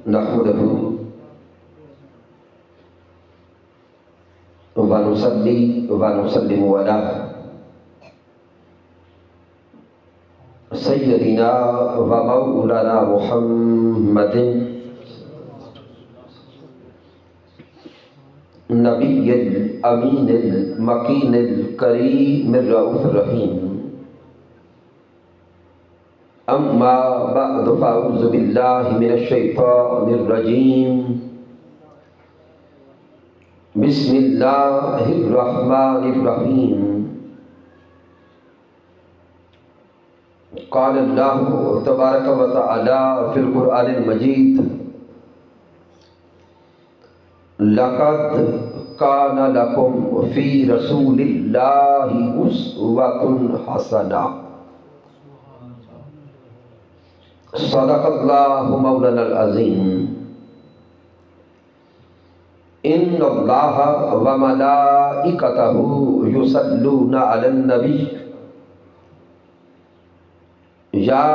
نحمده ونصلي ونسلم على سيدنا ومولانا محمد نبي الأمين المكين الكريم الرؤوف الرحيم. أما بعد فأعوذ بالله من الشيطان الرجيم. بسم الله الرحمن الرحيم. قال الله تبارك وتعالى في القرآن المجيد: لقد كان لكم في رسول الله أسوة حسنة. صدق الله مولانا العظيم. ان اللہ وملائکتہ یصلون علی النبی یا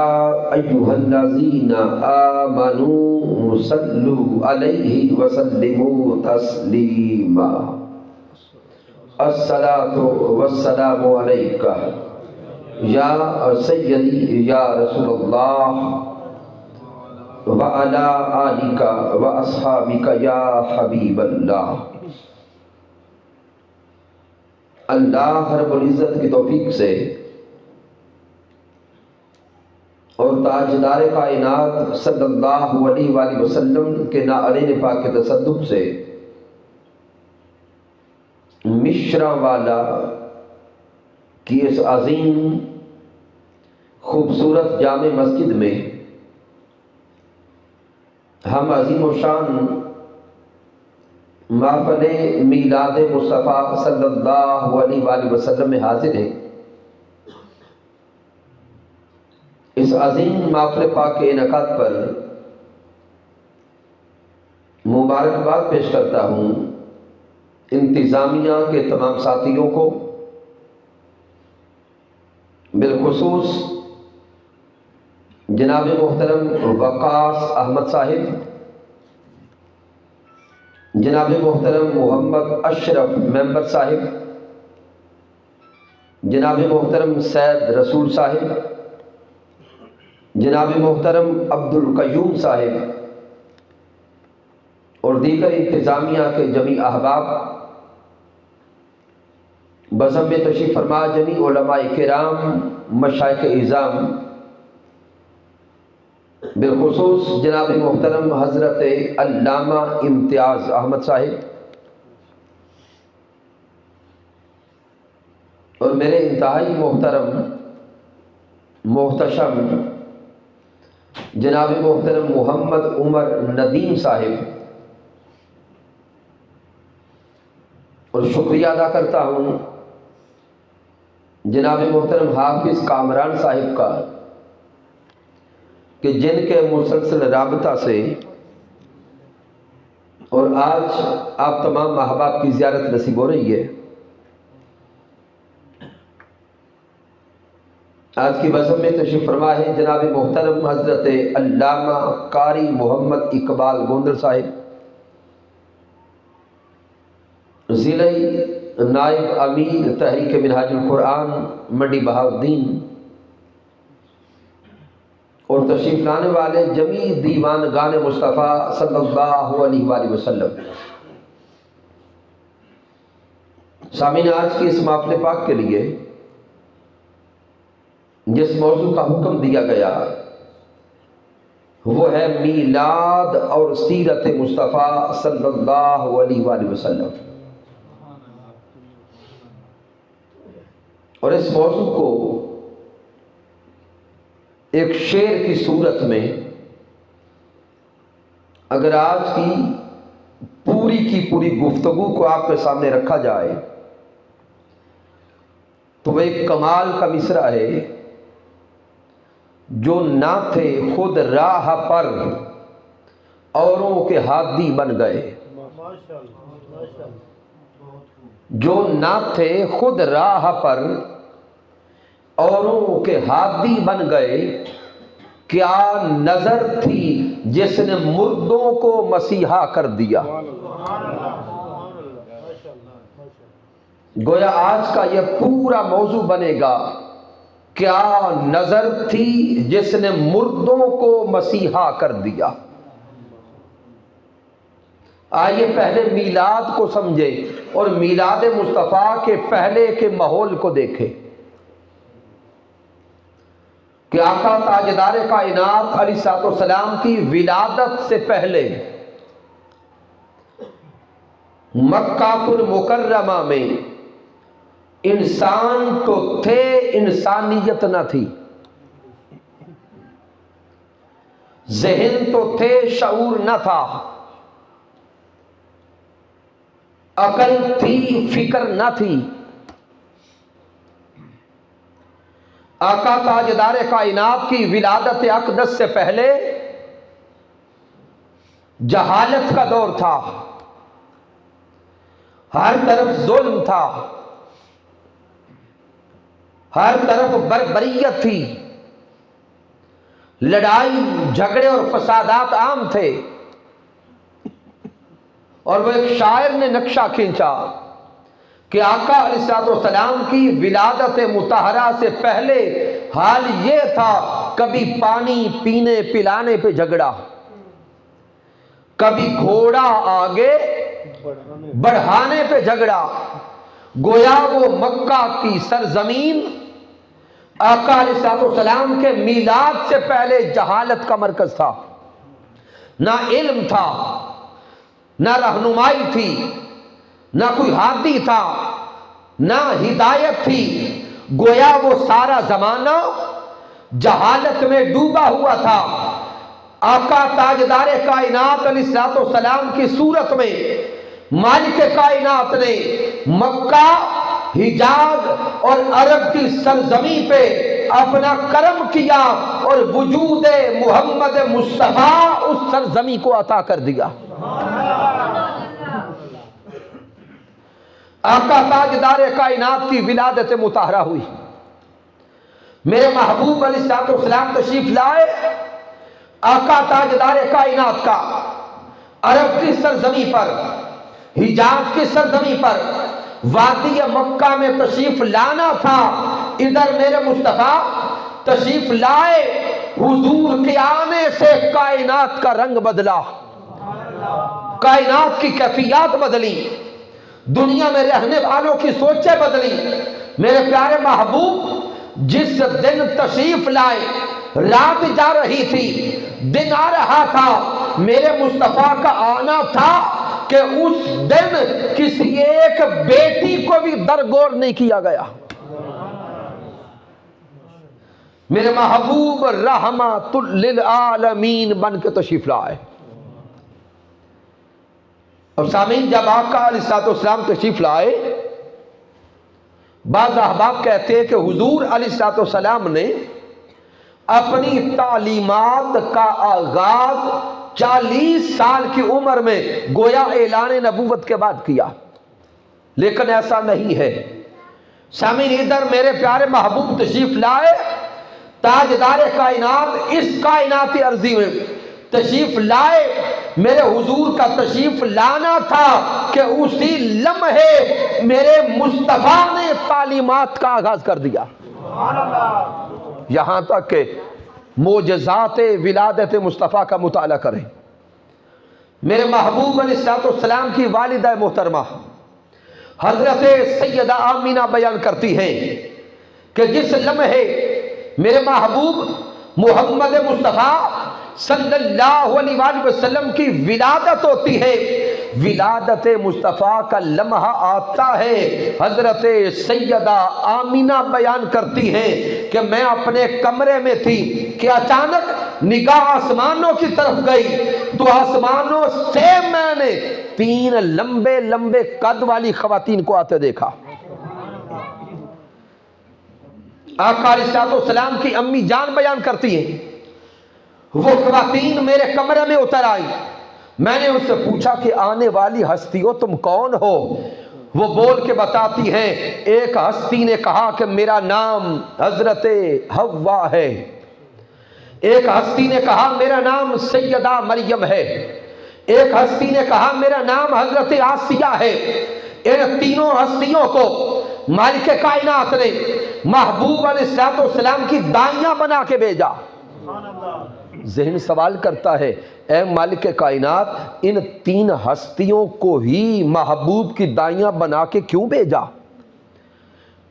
ایھا الذین آمنوا صلوا علیہ وسلموا تسلیما. الصلاۃ والسلام علیک یا سیدی یا رسول اللہ وعلی آلک واصحابک یا حبیب اللہ. اللہ رب العزت کی توفیق سے اور تاجدار کائنات صلی اللہ علیہ وآلہ وسلم کے ناعلین پاک کے تصدق سے مشرا والا کی اس عظیم خوبصورت جامع مسجد میں ہم عظیم و شان محفل میلاد مصطفیٰ صلی اللہ علیہ وآلہ وسلم میں حاضر ہیں. اس عظیم محفل پاک کے انعقاد پر مبارکباد پیش کرتا ہوں انتظامیہ کے تمام ساتھیوں کو، بالخصوص جناب محترم وقاص احمد صاحب، جناب محترم محمد اشرف ممبر صاحب، جناب محترم سید رسول صاحب، جناب محترم عبد القیوم صاحب اور دیگر انتظامیہ کے جمیع احباب، بزم میں تشریف فرما جمیع علماء کرام، مشائخ اعظام، بالخصوص جناب محترم حضرت علامہ امتیاز احمد صاحب اور میرے انتہائی محترم محتشم جناب محترم محمد عمر ندیم صاحب، اور شکریہ ادا کرتا ہوں جناب محترم حافظ کامران صاحب کا کہ جن کے مسلسل رابطہ سے اور آج آپ تمام احباب کی زیارت نصیب ہو رہی ہے. آج کی بزم میں تشریف فرما ہے جناب محترم حضرت علامہ قاری محمد اقبال گوندر صاحب، ضلع نائب امیر تحریک منہاج القرآن منڈی بہاؤالدین، اور تشریف لانے والے جمیع دیوان گان مصطفیٰ صلی اللہ علیہ وآلہ وسلم. سامعین، آج کی اس محفل پاک کے لیے جس موضوع کا حکم دیا گیا وہ ہے میلاد اور سیرت مصطفیٰ صلی اللہ علیہ وآلہ وسلم. اور اس موضوع کو ایک شعر کی صورت میں اگر آج کی پوری گفتگو کو آپ کے سامنے رکھا جائے تو وہ ایک کمال کا مصرع ہے: جو نہ تھے خود راہ پر اوروں کے ہادی بن گئے. جو نہ تھے خود راہ پر اوروں کے ہادی بن گئے، کیا نظر تھی جس نے مردوں کو مسیحا کر دیا۔ گویا آج کا یہ پورا موضوع بنے گا، کیا نظر تھی جس نے مردوں کو مسیحا کر دیا۔ آئیے پہلے میلاد کو سمجھے اور میلاد مصطفیٰ کے پہلے کے ماحول کو دیکھیں کہ آقا تاجدار کائنات علیہ الصلوۃ والسلام کی ولادت سے پہلے مکہ المکرمہ میں انسان تو تھے، انسانیت نہ تھی، ذہن تو تھے، شعور نہ تھا، عقل تھی، فکر نہ تھی۔ آقا تاجدار کائنات کی ولادت اقدس سے پہلے جہالت کا دور تھا، ہر طرف ظلم تھا، ہر طرف بربریت تھی، لڑائی جھگڑے اور فسادات عام تھے۔ اور وہ ایک شاعر نے نقشہ کھینچا کہ آقا علیہ الصلوۃ والسلام کی ولادت مطہرہ سے پہلے حال یہ تھا، کبھی پانی پینے پلانے پہ جھگڑا، کبھی گھوڑا آگے بڑھانے پہ جھگڑا۔ گویا وہ مکہ کی سرزمین آقا علیہ الصلوۃ والسلام کے میلاد سے پہلے جہالت کا مرکز تھا، نہ علم تھا، نہ رہنمائی تھی، نہ کوئی ہادی تھا، نہ ہدایت تھی۔ گویا وہ سارا زمانہ جہالت میں ڈوبا ہوا تھا۔ آقا تاجدار کائنات علیہ الصلوۃ والسلام کی صورت میں مالک کائنات نے مکہ، حجاز اور عرب کی سرزمین پہ اپنا کرم کیا اور وجود محمد مصطفیٰ اس سرزمین کو عطا کر دیا۔ آقا تاجدار کائنات کی ولادت مطہرہ ہوئی، میرے محبوب علیہ الصلوۃ والسلام تشریف لائے۔ آقا تاجدار کائنات کا عرب کی سرزمین پر، حجاز کی سرزمین پر، وادی مکہ میں تشریف لانا تھا۔ ادھر میرے مصطفیٰ تشریف لائے، حضور کے آنے سے کائنات کا رنگ بدلا، کائنات کی کیفیات بدلی، دنیا میں رہنے والوں کی سوچیں بدلی۔ میرے پیارے محبوب جس دن تشریف لائے، رات جا رہی تھی، دن آ رہا تھا، میرے مصطفیٰ کا آنا تھا کہ اس دن کسی ایک بیٹی کو بھی درگور نہیں کیا گیا۔ میرے محبوب رحمت للعالمین بن کے تشریف لائے۔ اب سامعین، جب آقا علیہ الصلوۃ والسلام تشریف لائے، بعض احباب کہتے ہیں کہ حضور علیہ الصلوۃ والسلام نے اپنی تعلیمات کا آغاز 40 سال کی عمر میں گویا اعلان نبوت کے بعد کیا، لیکن ایسا نہیں ہے۔ سامعین، ادھر میرے پیارے محبوب تشریف لائے، تاجدار کائنات اس کائناتی عرضی میں تشریف لائے۔ میرے حضور کا تشریف لانا تھا کہ اسی لمحے میرے مصطفیٰ نے تعلیمات کا آغاز کر دیا، یہاں تک کہ معجزات ولادت مصطفیٰ کا مطالعہ کریں۔ میرے محبوب علیہ الصلوۃ والسلام کی والدہ محترمہ حضرت سیدہ آمینہ بیان کرتی ہیں کہ جس لمحے میرے محبوب محمد مصطفیٰ صلی اللہ علیہ وآلہ وسلم کی ولادت ہوتی ہے، ولادت مصطفیٰ کا لمحہ آتا ہے، حضرت سیدہ آمینہ بیان کرتی ہیں کہ میں اپنے کمرے میں تھی کہ اچانک نگاہ آسمانوں کی طرف گئی تو آسمانوں سے میں نے 3 لمبے لمبے قد والی خواتین کو آتے دیکھا۔ آقا علیہ الصلوۃ والسلام کی امی جان بیان کرتی ہیں، وہ خواتین میرے کمرے میں اتر آئی، میں نے ان سے پوچھا کہ آنے والی ہستیوں تم کون ہو؟ وہ بول کے بتاتی ہیں، ایک ہستی نے کہا کہ میرا نام حضرت حوا ہے، ایک ہستی نے کہا میرا نام سیدہ مریم ہے، ایک ہستی نے کہا میرا نام حضرت آسیہ ہے۔ ان تینوں ہستیوں کو مالک کائنات نے محبوب علیہ السلام کی دائیاں بنا کے بھیجا۔ ذہن سوال کرتا ہے اے مالک کائنات، ان تین ہستیوں کو ہی محبوب کی دائیاں بنا کے کیوں بھیجا؟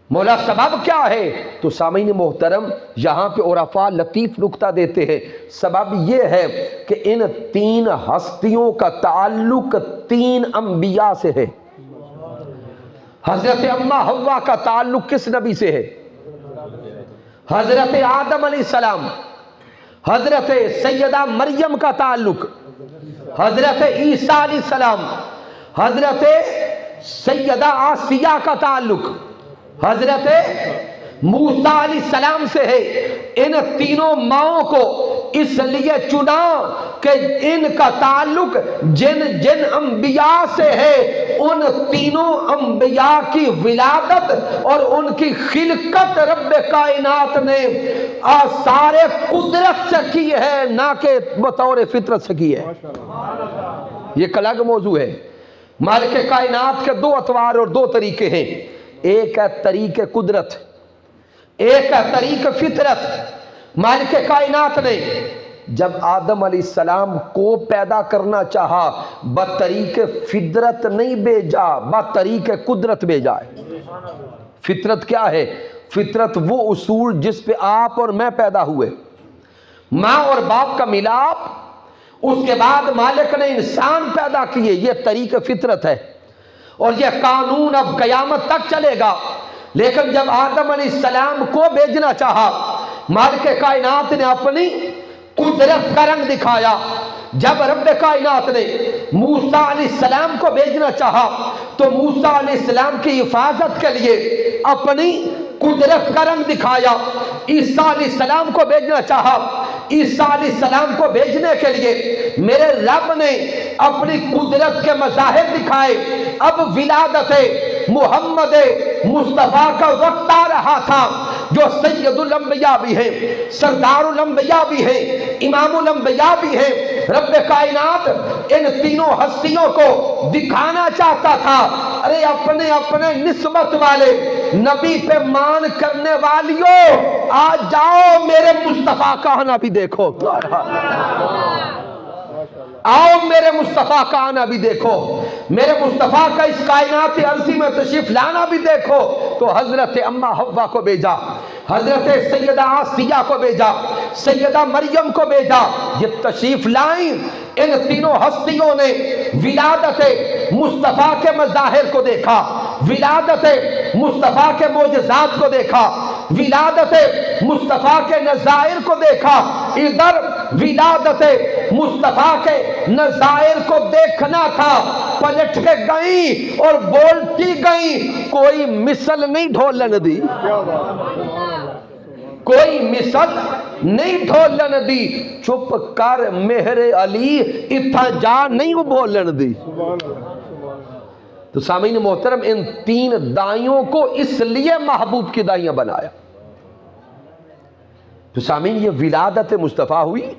مولا سبب کیا ہے؟ تو سامعین محترم یہاں پہ عرفاء لطیف نکتہ دیتے ہیں، سبب یہ ہے کہ ان تین ہستیوں کا تعلق تین انبیاء سے ہے۔ حضرت اماں حوا کا تعلق کس نبی سے ہے؟ حضرت آدم علیہ السلام۔ حضرت سیدہ مریم کا تعلق حضرت عیسیٰ علیہ السلام۔ حضرت سیدہ آسیہ کا تعلق حضرت موسیٰ علیہ السلام سے ہے۔ ان تینوں ماؤں کو اس لیے چنا کہ ان کا تعلق جن جن انبیاء سے ہے، ان تینوں انبیاء کی ولادت اور ان کی خلقت رب کائنات نے آثار قدرت سے کی ہے، نہ کہ بطور فطرت سے کی ہے۔ یہ ایک الگ موضوع ہے۔ مالک کائنات کے دو اطوار اور دو طریقے ہیں، ایک ہے طریق قدرت، ایک ہے طریق فطرت۔ مالک کائنات نے جب آدم علیہ السلام کو پیدا کرنا چاہا بطریق فطرت نہیں بھیجا، بطریق قدرت بھیجا ہے۔ فطرت کیا ہے؟ فطرت وہ اصول جس پہ آپ اور میں پیدا ہوئے، ماں اور باپ کا ملاپ، اس کے بعد مالک نے انسان پیدا کیے، یہ طریق فطرت ہے اور یہ قانون اب قیامت تک چلے گا۔ لیکن جب آدم علیہ السلام کو بھیجنا چاہا، مالک کائنات نے اپنی قدرت کا رنگ دکھایا۔ جب رب کائنات نے موسیٰ علیہ السلام کو بھیجنا چاہا تو موسیٰ علیہ السلام کی حفاظت کے لیے اپنی قدرت کا رنگ دکھایا۔ عیسیٰ علیہ السلام کو بھیجنا چاہا، عیسیٰ علیہ السلام کو بھیجنے کے لیے میرے رب نے اپنی قدرت کے مظاہر دکھائے۔ اب ولادت محمد مصطفیٰ کا وقت آ رہا تھا، جو سید الانبیاء بھی ہیں، سردار الانبیاء بھی ہیں، امام الانبیاء بھی ہیں۔ رب کائنات ان تینوں ہستیوں کو دکھانا چاہتا تھا، ارے اپنے اپنے نسبت والے نبی پہ مان کرنے والیوں، آ جاؤ میرے مصطفیٰ کا آنا بھی دیکھو، آؤ میرے مصطفیٰ کا آنا بھی دیکھو، میرے مصطفیٰ کا اس کائنات عرضی میں تشریف لانا بھی دیکھو۔ تو حضرت اماں حوا کو بھیجا، حضرت سیدہ آسیہ کو بھیجا، سیدہ مریم کو بھیجا، یہ تشریف لائیں۔ ان تینوں ہستیوں نے ولادت مصطفیٰ کے مظاہر کو دیکھا، ولادت مصطفیٰ کے معجزات کو دیکھا، ولادت مصطفیٰ کے نظائر کو دیکھا۔ ادھر ولادت مصطفیٰ کے نظائر کو دیکھنا تھا، پلٹ کے گئیں اور بولتی گئیں، کوئی مثل نہیں ڈھولن دی، کوئی مثل نہیں ڈھولن دی، چپ کر مہر علی اتھا جا نہیں وہ بولن دی۔ تو سامعین محترم ان تین دائیوں کو اس لیے محبوب کی دائیاں بنایا۔ تو سامعین یہ ولادت مصطفیٰ ہوئی۔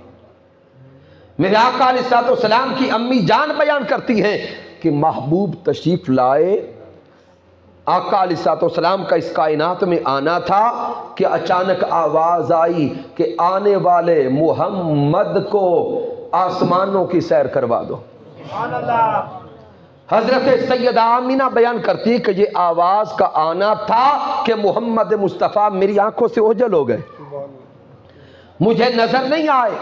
میرے آقا علیہ السلام کی امی جان بیان کرتی ہیں کہ محبوب تشریف لائے، آقا علیہ السلام کا اس کائنات میں آنا تھا کہ اچانک آواز آئی کہ آنے والے محمد کو آسمانوں کی سیر کروا دو۔ حضرت سیدہ آمینہ بیان کرتی ہے کہ یہ آواز کا آنا تھا کہ محمد مصطفیٰ میری آنکھوں سے اوجھل ہو گئے، مجھے نظر نہیں آئے۔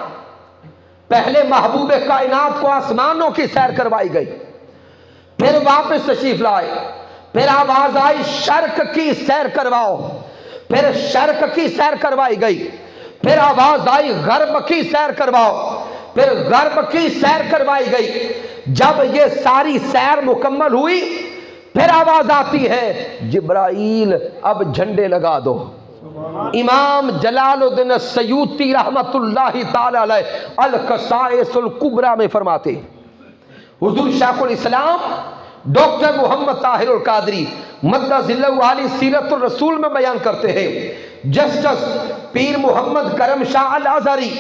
پہلے محبوب کائنات کو آسمانوں کی سیر کروائی گئی، پھر واپس تشریف لائے، پھر آواز آئی شرق کی سیر کرواؤ، پھر شرق کی سیر کروائی گئی، پھر آواز آئی غرب کی سیر کرواؤ، پھر غرب کی سیر کروائی گئی۔ جب یہ ساری سیر مکمل ہوئی پھر آواز آتی ہے جبرائیل اب جھنڈے لگا دو۔ امام جلال الدین السیوطی رحمت اللہ تعالی علیہ القصائص الکبریٰ میں فرماتے حضور شیخ الاسلام ڈاکٹر محمد طاہر القادری مدہ ذلہ علی سیرت الرسول میں بیان کرتے ہیں، جسٹس پیر محمد کرم شاہ الازہری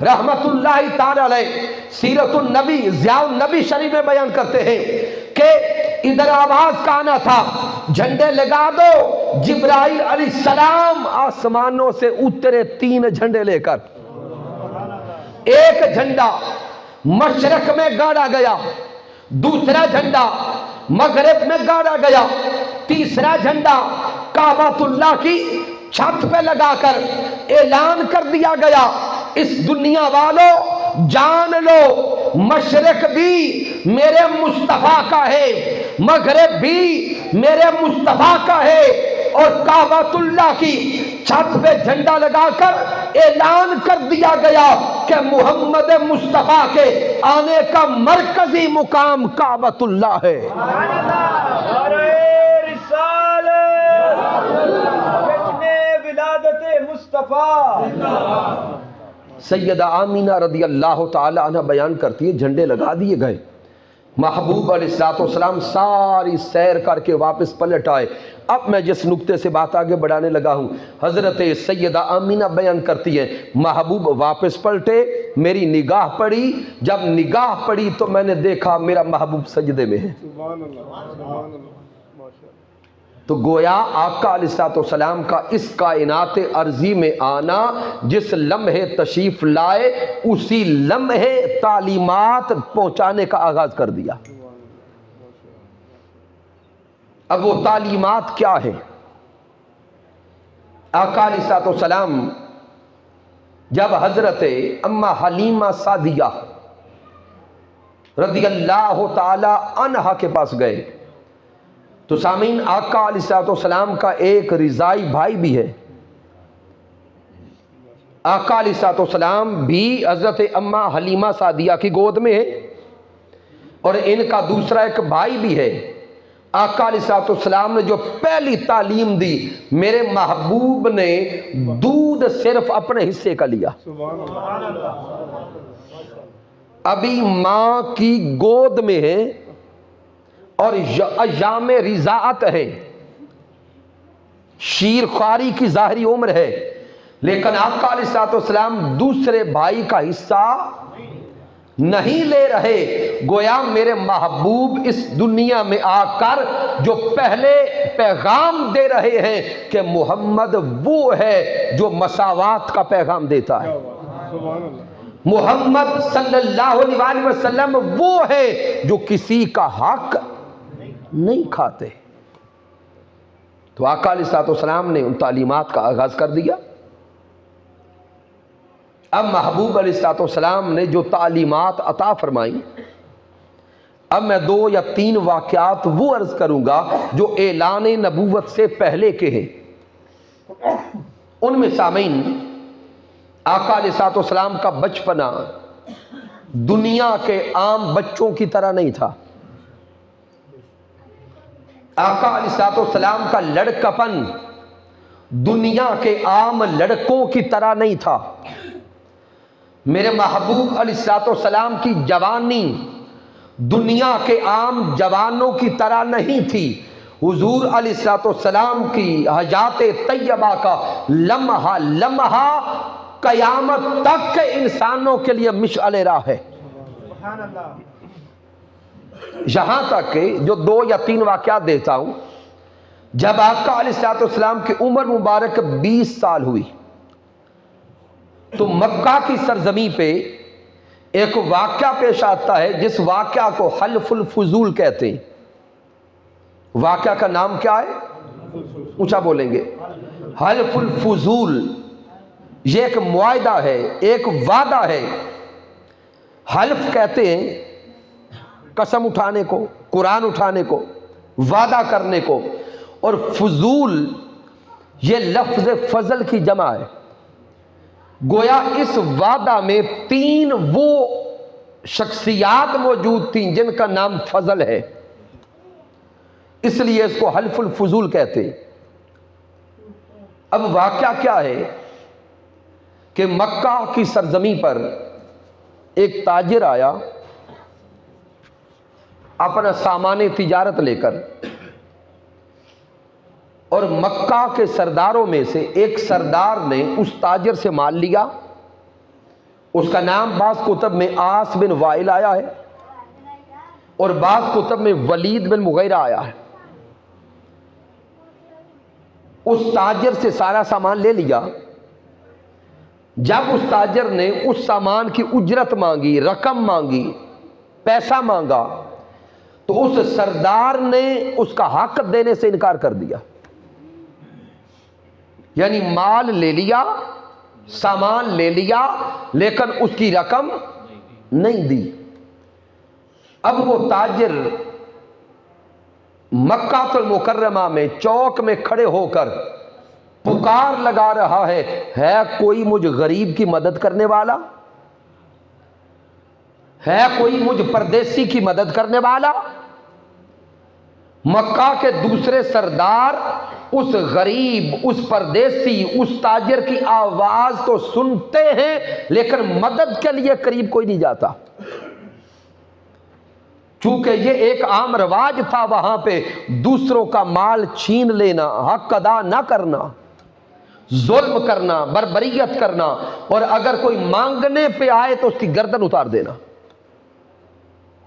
رحمت اللہ تعالی علیہ سیرت النبی ضیاء النبی شریف میں بیان کرتے ہیں کہ ادھر آواز کا آنا تھا جھنڈے لگا دو، جبرائیل علیہ السلام آسمانوں سے اترے 3 جھنڈے لے کر، ایک جھنڈا مشرق میں گاڑا گیا، دوسرا جھنڈا مغرب میں گاڑا گیا، تیسرا جھنڈا کعبۃ اللہ کی چھت پہ لگا کر اعلان کر دیا گیا، اس دنیا والوں جان لو مشرق بھی میرے مصطفیٰ کا ہے، مغرب بھی میرے مصطفیٰ کا ہے، اور کعبۃ اللہ کی چھت پہ جھنڈا لگا کر اعلان کر دیا گیا کہ محمد مصطفیٰ کے آنے کا مرکزی مقام کعبۃ اللہ ہے۔ سیدہ آمینہ رضی اللہ تعالی عنہ بیان کرتی ہے جھنڈے لگا دیے گئے، محبوب علیہ السلام ساری سیر کر کے واپس پلٹ آئے۔ اب میں جس نقطے سے بات آگے بڑھانے لگا ہوں، حضرت سیدہ آمینہ بیان کرتی ہے محبوب واپس پلٹے، میری نگاہ پڑی، جب نگاہ پڑی تو میں نے دیکھا میرا محبوب سجدے میں ہے۔ تو گویا آقا علیہ السلام کا اس کائنات ارضی میں آنا، جس لمحے تشریف لائے اسی لمحے تعلیمات پہنچانے کا آغاز کر دیا۔ اب وہ تعلیمات کیا ہے؟ آقا علیہ السلام جب حضرت اما حلیمہ سعدیہ رضی اللہ تعالی عنہا کے پاس گئے تو سامعین آقا علیہ السلام کا ایک رضائی بھائی بھی ہے، آقا علیہ السلام بھی حضرت اما حلیمہ سعدیہ کی گود میں ہے، اور ان کا دوسرا ایک بھائی بھی ہے۔ آقا علیہ السلام نے جو پہلی تعلیم دی، میرے محبوب نے دودھ صرف اپنے حصے کا لیا، ابھی ماں کی گود میں ہے اور ایام رضاعت ہے، شیر خواری کی ظاہری عمر ہے، لیکن آقا علیہ السلام دوسرے بھائی کا حصہ نہیں لے رہے۔ گویا میرے محبوب اس دنیا میں آ کر جو پہلے پیغام دے رہے ہیں کہ محمد وہ ہے جو مساوات کا پیغام دیتا ہے، محمد صلی اللہ علیہ وسلم وہ ہے جو کسی کا حق نہیں کھاتے۔ تو آقا علیہ السلام نے ان تعلیمات کا آغاز کر دیا۔ اب محبوب علیہ السلام نے جو تعلیمات عطا فرمائی، اب میں 2 یا 3 واقعات وہ عرض کروں گا جو اعلان نبوت سے پہلے کے ہیں۔ ان میں سامعین آقا علیہ السلام کا بچپنا دنیا کے عام بچوں کی طرح نہیں تھا۔ آقا علیہ السلام کا لڑکپن دنیا کے عام لڑکوں کی طرح نہیں تھا۔ میرے محبوب علیہ السلام کی جوانی دنیا کے عام جوانوں کی طرح نہیں تھی۔ حضور علیہ السلام کی حیات طیبہ کا لمحہ لمحہ قیامت تک کے انسانوں کے لیے مشعل راہ ہے۔ یہاں تک کہ جو 2 یا 3 واقعات دیتا ہوں، جب آقا علیہ السلام کی عمر مبارک 20 سال ہوئی تو مکہ کی سرزمین پہ ایک واقعہ پیش آتا ہے جس واقعہ کو حلف الفضول کہتے ہیں۔ واقعہ کا نام کیا ہے؟ اونچا بولیں گے، حلف الفضول۔ یہ ایک معاہدہ ہے، ایک وعدہ ہے۔ حلف کہتے ہیں قسم اٹھانے کو، قرآن اٹھانے کو، وعدہ کرنے کو، اور فضول یہ لفظ فضل کی جمع ہے۔ گویا اس وعدہ میں 3 وہ شخصیات موجود تھیں جن کا نام فضل ہے، اس لیے اس کو حلف الفضول کہتے ہیں۔ اب واقعہ کیا ہے کہ مکہ کی سرزمین پر ایک تاجر آیا اپنا سامان تجارت لے کر، اور مکہ کے سرداروں میں سے ایک سردار نے اس تاجر سے مال لیا اس کا نام بعض کتب میں آس بن وائل آیا ہے اور بعض کتب میں ولید بن مغیرہ آیا ہے۔ اس تاجر سے سارا سامان لے لیا۔ جب اس تاجر نے اس سامان کی اجرت مانگی، رقم مانگی، پیسہ مانگا، تو اس سردار نے اس کا حق دینے سے انکار کر دیا۔ یعنی مال لے لیا، سامان لے لیا، لیکن اس کی رقم نہیں دی۔ اب وہ تاجر مکہ المکرمہ میں چوک میں کھڑے ہو کر پکار لگا رہا ہے کوئی مجھ غریب کی مدد کرنے والا؟ ہے کوئی مجھ پردیسی کی مدد کرنے والا؟ مکہ کے دوسرے سردار اس غریب، اس پردیسی، اس تاجر کی آواز تو سنتے ہیں لیکن مدد کے لیے قریب کوئی نہیں جاتا، چونکہ یہ ایک عام رواج تھا وہاں پہ دوسروں کا مال چھین لینا، حق ادا نہ کرنا، ظلم کرنا، بربریت کرنا، اور اگر کوئی مانگنے پہ آئے تو اس کی گردن اتار دینا،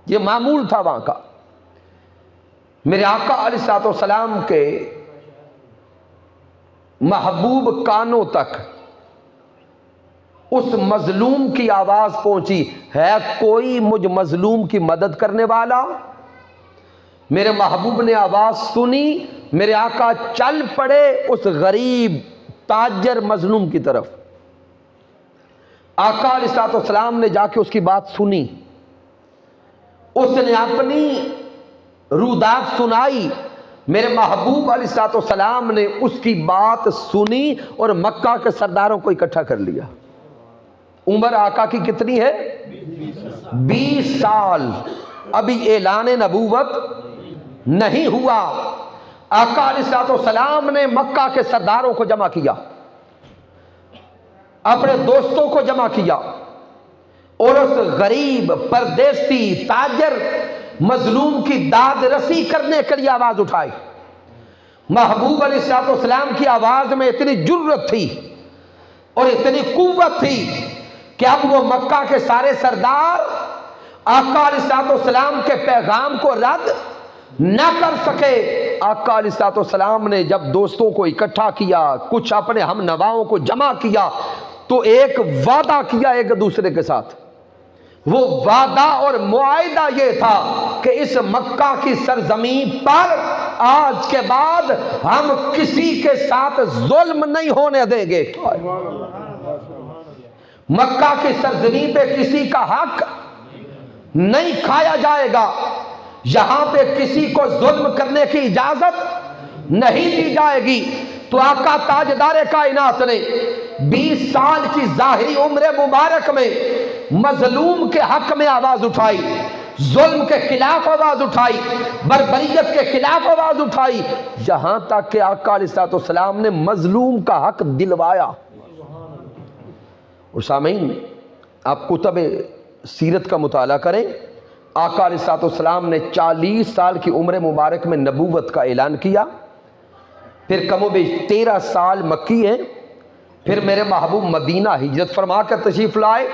یہ معمول تھا وہاں کا۔ میرے آقا علیہ الصلوۃ والسلام کے محبوب کانوں تک اس مظلوم کی آواز پہنچی، ہے کوئی مجھ مظلوم کی مدد کرنے والا؟ میرے محبوب نے آواز سنی، میرے آقا چل پڑے اس غریب تاجر مظلوم کی طرف۔ آقا علیہ الصلوۃ والسلام نے جا کے اس کی بات سنی، اس نے اپنی رودات سنائی۔ میرے محبوب علیہ الصلوۃ والسلام نے اس کی بات سنی اور مکہ کے سرداروں کو اکٹھا کر لیا۔ عمر آقا کی کتنی ہے؟ 20 سال۔ ابھی اعلان نبوت نہیں ہوا۔ آقا علیہ الصلوۃ والسلام نے مکہ کے سرداروں کو جمع کیا، اپنے دوستوں کو جمع کیا، اور اس غریب پردیسی تاجر مظلوم کی داد رسی کرنے کے لیے آواز اٹھائی۔ محبوب علیہ الصلوۃ والسلام کی آواز میں اتنی جرت تھی اور اتنی قوت تھی کہ اب وہ مکہ کے سارے سردار آقا علیہ الصلوۃ والسلام کے پیغام کو رد نہ کر سکے۔ آقا علیہ الصلوۃ والسلام نے جب دوستوں کو اکٹھا کیا، کچھ اپنے ہم نواؤں کو جمع کیا، تو ایک وعدہ کیا ایک دوسرے کے ساتھ۔ وہ وعدہ اور معاہدہ یہ تھا کہ اس مکہ کی سرزمین پر آج کے بعد ہم کسی کے ساتھ ظلم نہیں ہونے دیں گے۔ مکہ کی سرزمین پہ کسی کا حق نہیں کھایا جائے گا، یہاں پہ کسی کو ظلم کرنے کی اجازت نہیں دی جائے گی۔ تو آقا تاجدار کائنات نے 20 سال کی ظاہری عمر مبارک میں مظلوم کے حق میں آواز اٹھائی، ظلم کے خلاف آواز اٹھائی، بربریت کے خلاف آواز اٹھائی، یہاں تک کہ آقا علیہ الصلوۃ والسلام نے مظلوم کا حق دلوایا۔ اور سامعین، آپ کتب سیرت کا مطالعہ کریں، آقا علیہ الصلوۃ والسلام نے 40 سال کی عمر مبارک میں نبوت کا اعلان کیا، پھر کم و بیش 13 سال مکی ہیں، پھر میرے محبوب مدینہ ہجرت فرما کر تشریف لائے۔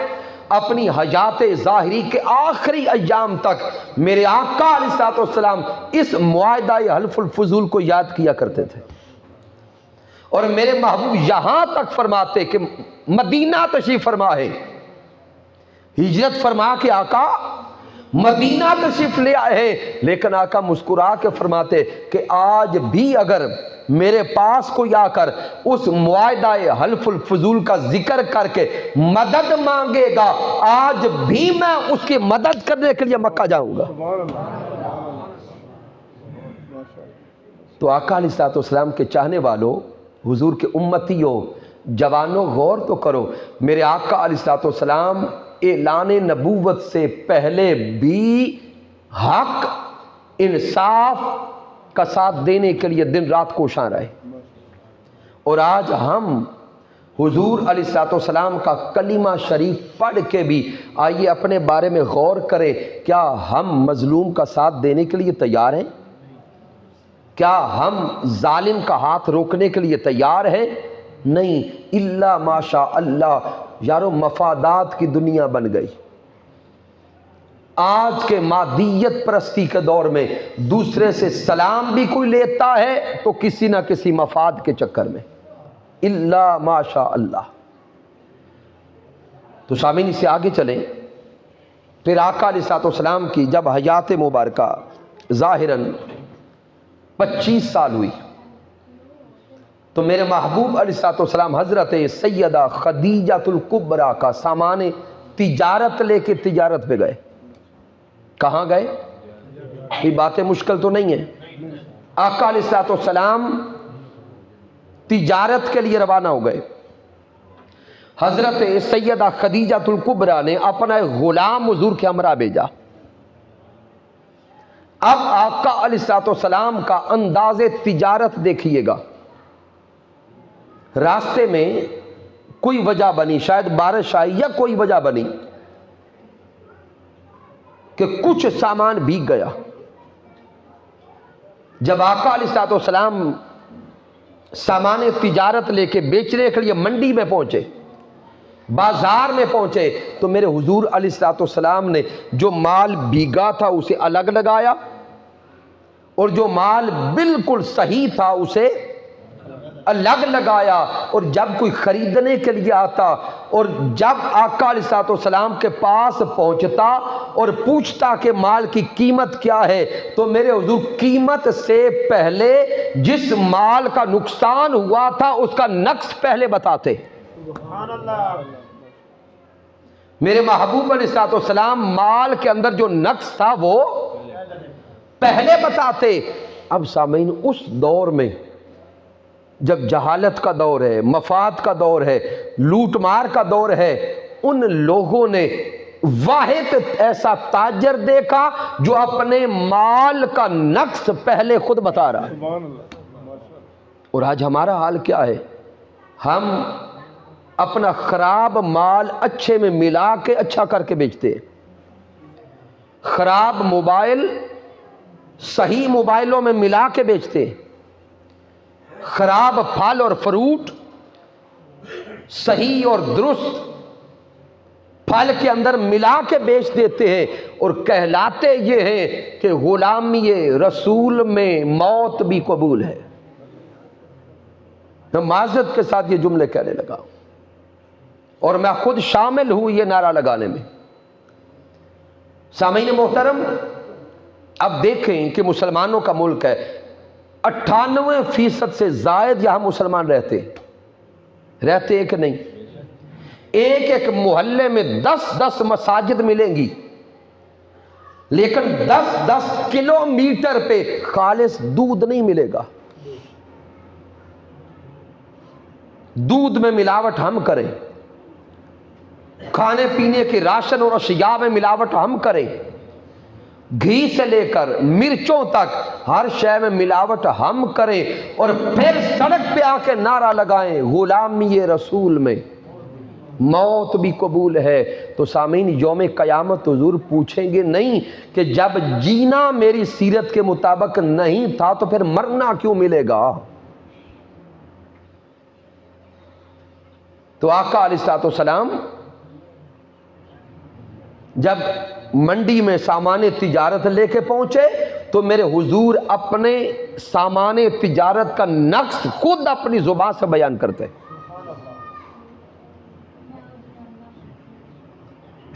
اپنی حیات ظاہری کے آخری ایام تک میرے آقا علیہ الصلوۃ والسلام اس معاہدہ حلف الفضول کو یاد کیا کرتے تھے، اور میرے محبوب یہاں تک فرماتے کہ مدینہ تشریف فرما ہے، ہجرت فرما کے آقا مدینہ تشریف لے آئے ہیں، لیکن آقا مسکرا کے فرماتے کہ آج بھی اگر میرے پاس کوئی آ کر اس معاہدہ حلف الفضول کا ذکر کر کے مدد مانگے گا، آج بھی میں اس کی مدد کرنے کے لیے مکہ جاؤں گا۔ تو آقا علیہ الصلوۃ والسلام کے چاہنے والوں، حضور کے امتیوں، جوانوں، غور تو کرو، میرے آقا علیہ الصلوۃ والسلام اعلان نبوت سے پہلے بھی حق، انصاف کا ساتھ دینے کے لیے دن رات کوشاں رہے، اور آج ہم حضور علیہ الصلوۃ والسلام کا کلمہ شریف پڑھ کے بھی آئیے اپنے بارے میں غور کریں، کیا ہم مظلوم کا ساتھ دینے کے لیے تیار ہیں؟ کیا ہم ظالم کا ہاتھ روکنے کے لیے تیار ہیں؟ نہیں، الا ماشاء اللہ، یارو مفادات کی دنیا بن گئی. آج کے مادیت پرستی کے دور میں دوسرے سے سلام بھی کوئی لیتا ہے تو کسی نہ کسی مفاد کے چکر میں، الا ماشاء اللہ. تو سامعین اس سے آگے چلیں. پھر آقا علیہ الصلوۃ والسلام کی جب حیات مبارکہ ظاہراً 25 سال ہوئی تو میرے محبوب علیہ الصلوۃ والسلام حضرت سیدہ خدیجہ الکبریٰ کا سامان تجارت لے کے تجارت پہ گئے. کہاں گئے؟ یہ باتیں مشکل تو نہیں ہیں. آقا علیہ الصلوۃ والسلام تجارت کے لیے روانہ ہو گئے. حضرت سیدہ خدیجہ الکبریٰ نے اپنا ایک غلام حضور کے ہمراہ بھیجا. اب آقا علیہ الصلوۃ والسلام کا انداز تجارت دیکھیے گا. راستے میں کوئی وجہ بنی، شاید بارش آئی یا کوئی وجہ بنی کہ کچھ سامان بھیگ گیا. جب آقا علیہ الصلوۃ والسلام سامان تجارت لے کے بیچنے کے لیے منڈی میں پہنچے، بازار میں پہنچے، تو میرے حضور علیہ الصلوۃ والسلام نے جو مال بھیگا تھا اسے الگ لگایا اور جو مال بالکل صحیح تھا اسے الگ لگایا. اور جب کوئی خریدنے کے لیے آتا اور جب آقا علیہ الصلوۃ والسلام کے پاس پہنچتا اور پوچھتا کہ مال کی قیمت کیا ہے، تو میرے حضور قیمت سے پہلے جس مال کا نقصان ہوا تھا اس کا نقص پہلے بتاتے. سبحان اللہ. میرے محبوب علیہ الصلوۃ والسلام مال کے اندر جو نقص تھا وہ پہلے بتاتے. اب سامعین اس دور میں جب جہالت کا دور ہے، مفاد کا دور ہے، لوٹ مار کا دور ہے، ان لوگوں نے واحد ایسا تاجر دیکھا جو اپنے مال کا نقص پہلے خود بتا رہا ہے. اور آج ہمارا حال کیا ہے؟ ہم اپنا خراب مال اچھے میں ملا کے اچھا کر کے بیچتے ہیں. خراب موبائل صحیح موبائلوں میں ملا کے بیچتے ہیں. خراب پھل اور فروٹ صحیح اور درست پھل کے اندر ملا کے بیچ دیتے ہیں اور کہلاتے یہ ہیں کہ غلامی رسول میں موت بھی قبول ہے. میں معذرت کے ساتھ یہ جملے کہنے لگا اور میں خود شامل ہوں یہ نعرہ لگانے میں. سامعین محترم، اب دیکھیں کہ مسلمانوں کا ملک ہے، 98% سے زائد یہاں مسلمان رہتے ایک نہیں. ایک محلے میں 10 مساجد ملیں گی، لیکن 10 کلومیٹر پہ خالص دودھ نہیں ملے گا. دودھ میں ملاوٹ ہم کریں، کھانے پینے کے راشن اور اشیاء میں ملاوٹ ہم کریں، گھی سے لے کر مرچوں تک ہر شے میں ملاوٹ ہم کریں، اور پھر سڑک پہ آ کے نعرہ لگائیں غلامی رسول میں موت بھی قبول ہے. تو سامعین یوم قیامت حضور پوچھیں گے نہیں کہ جب جینا میری سیرت کے مطابق نہیں تھا تو پھر مرنا کیوں ملے گا. تو آقا علیہ الصلوۃ والسلام جب منڈی میں سامان تجارت لے کے پہنچے تو میرے حضور اپنے سامان تجارت کا نقص خود اپنی زبان سے بیان کرتے.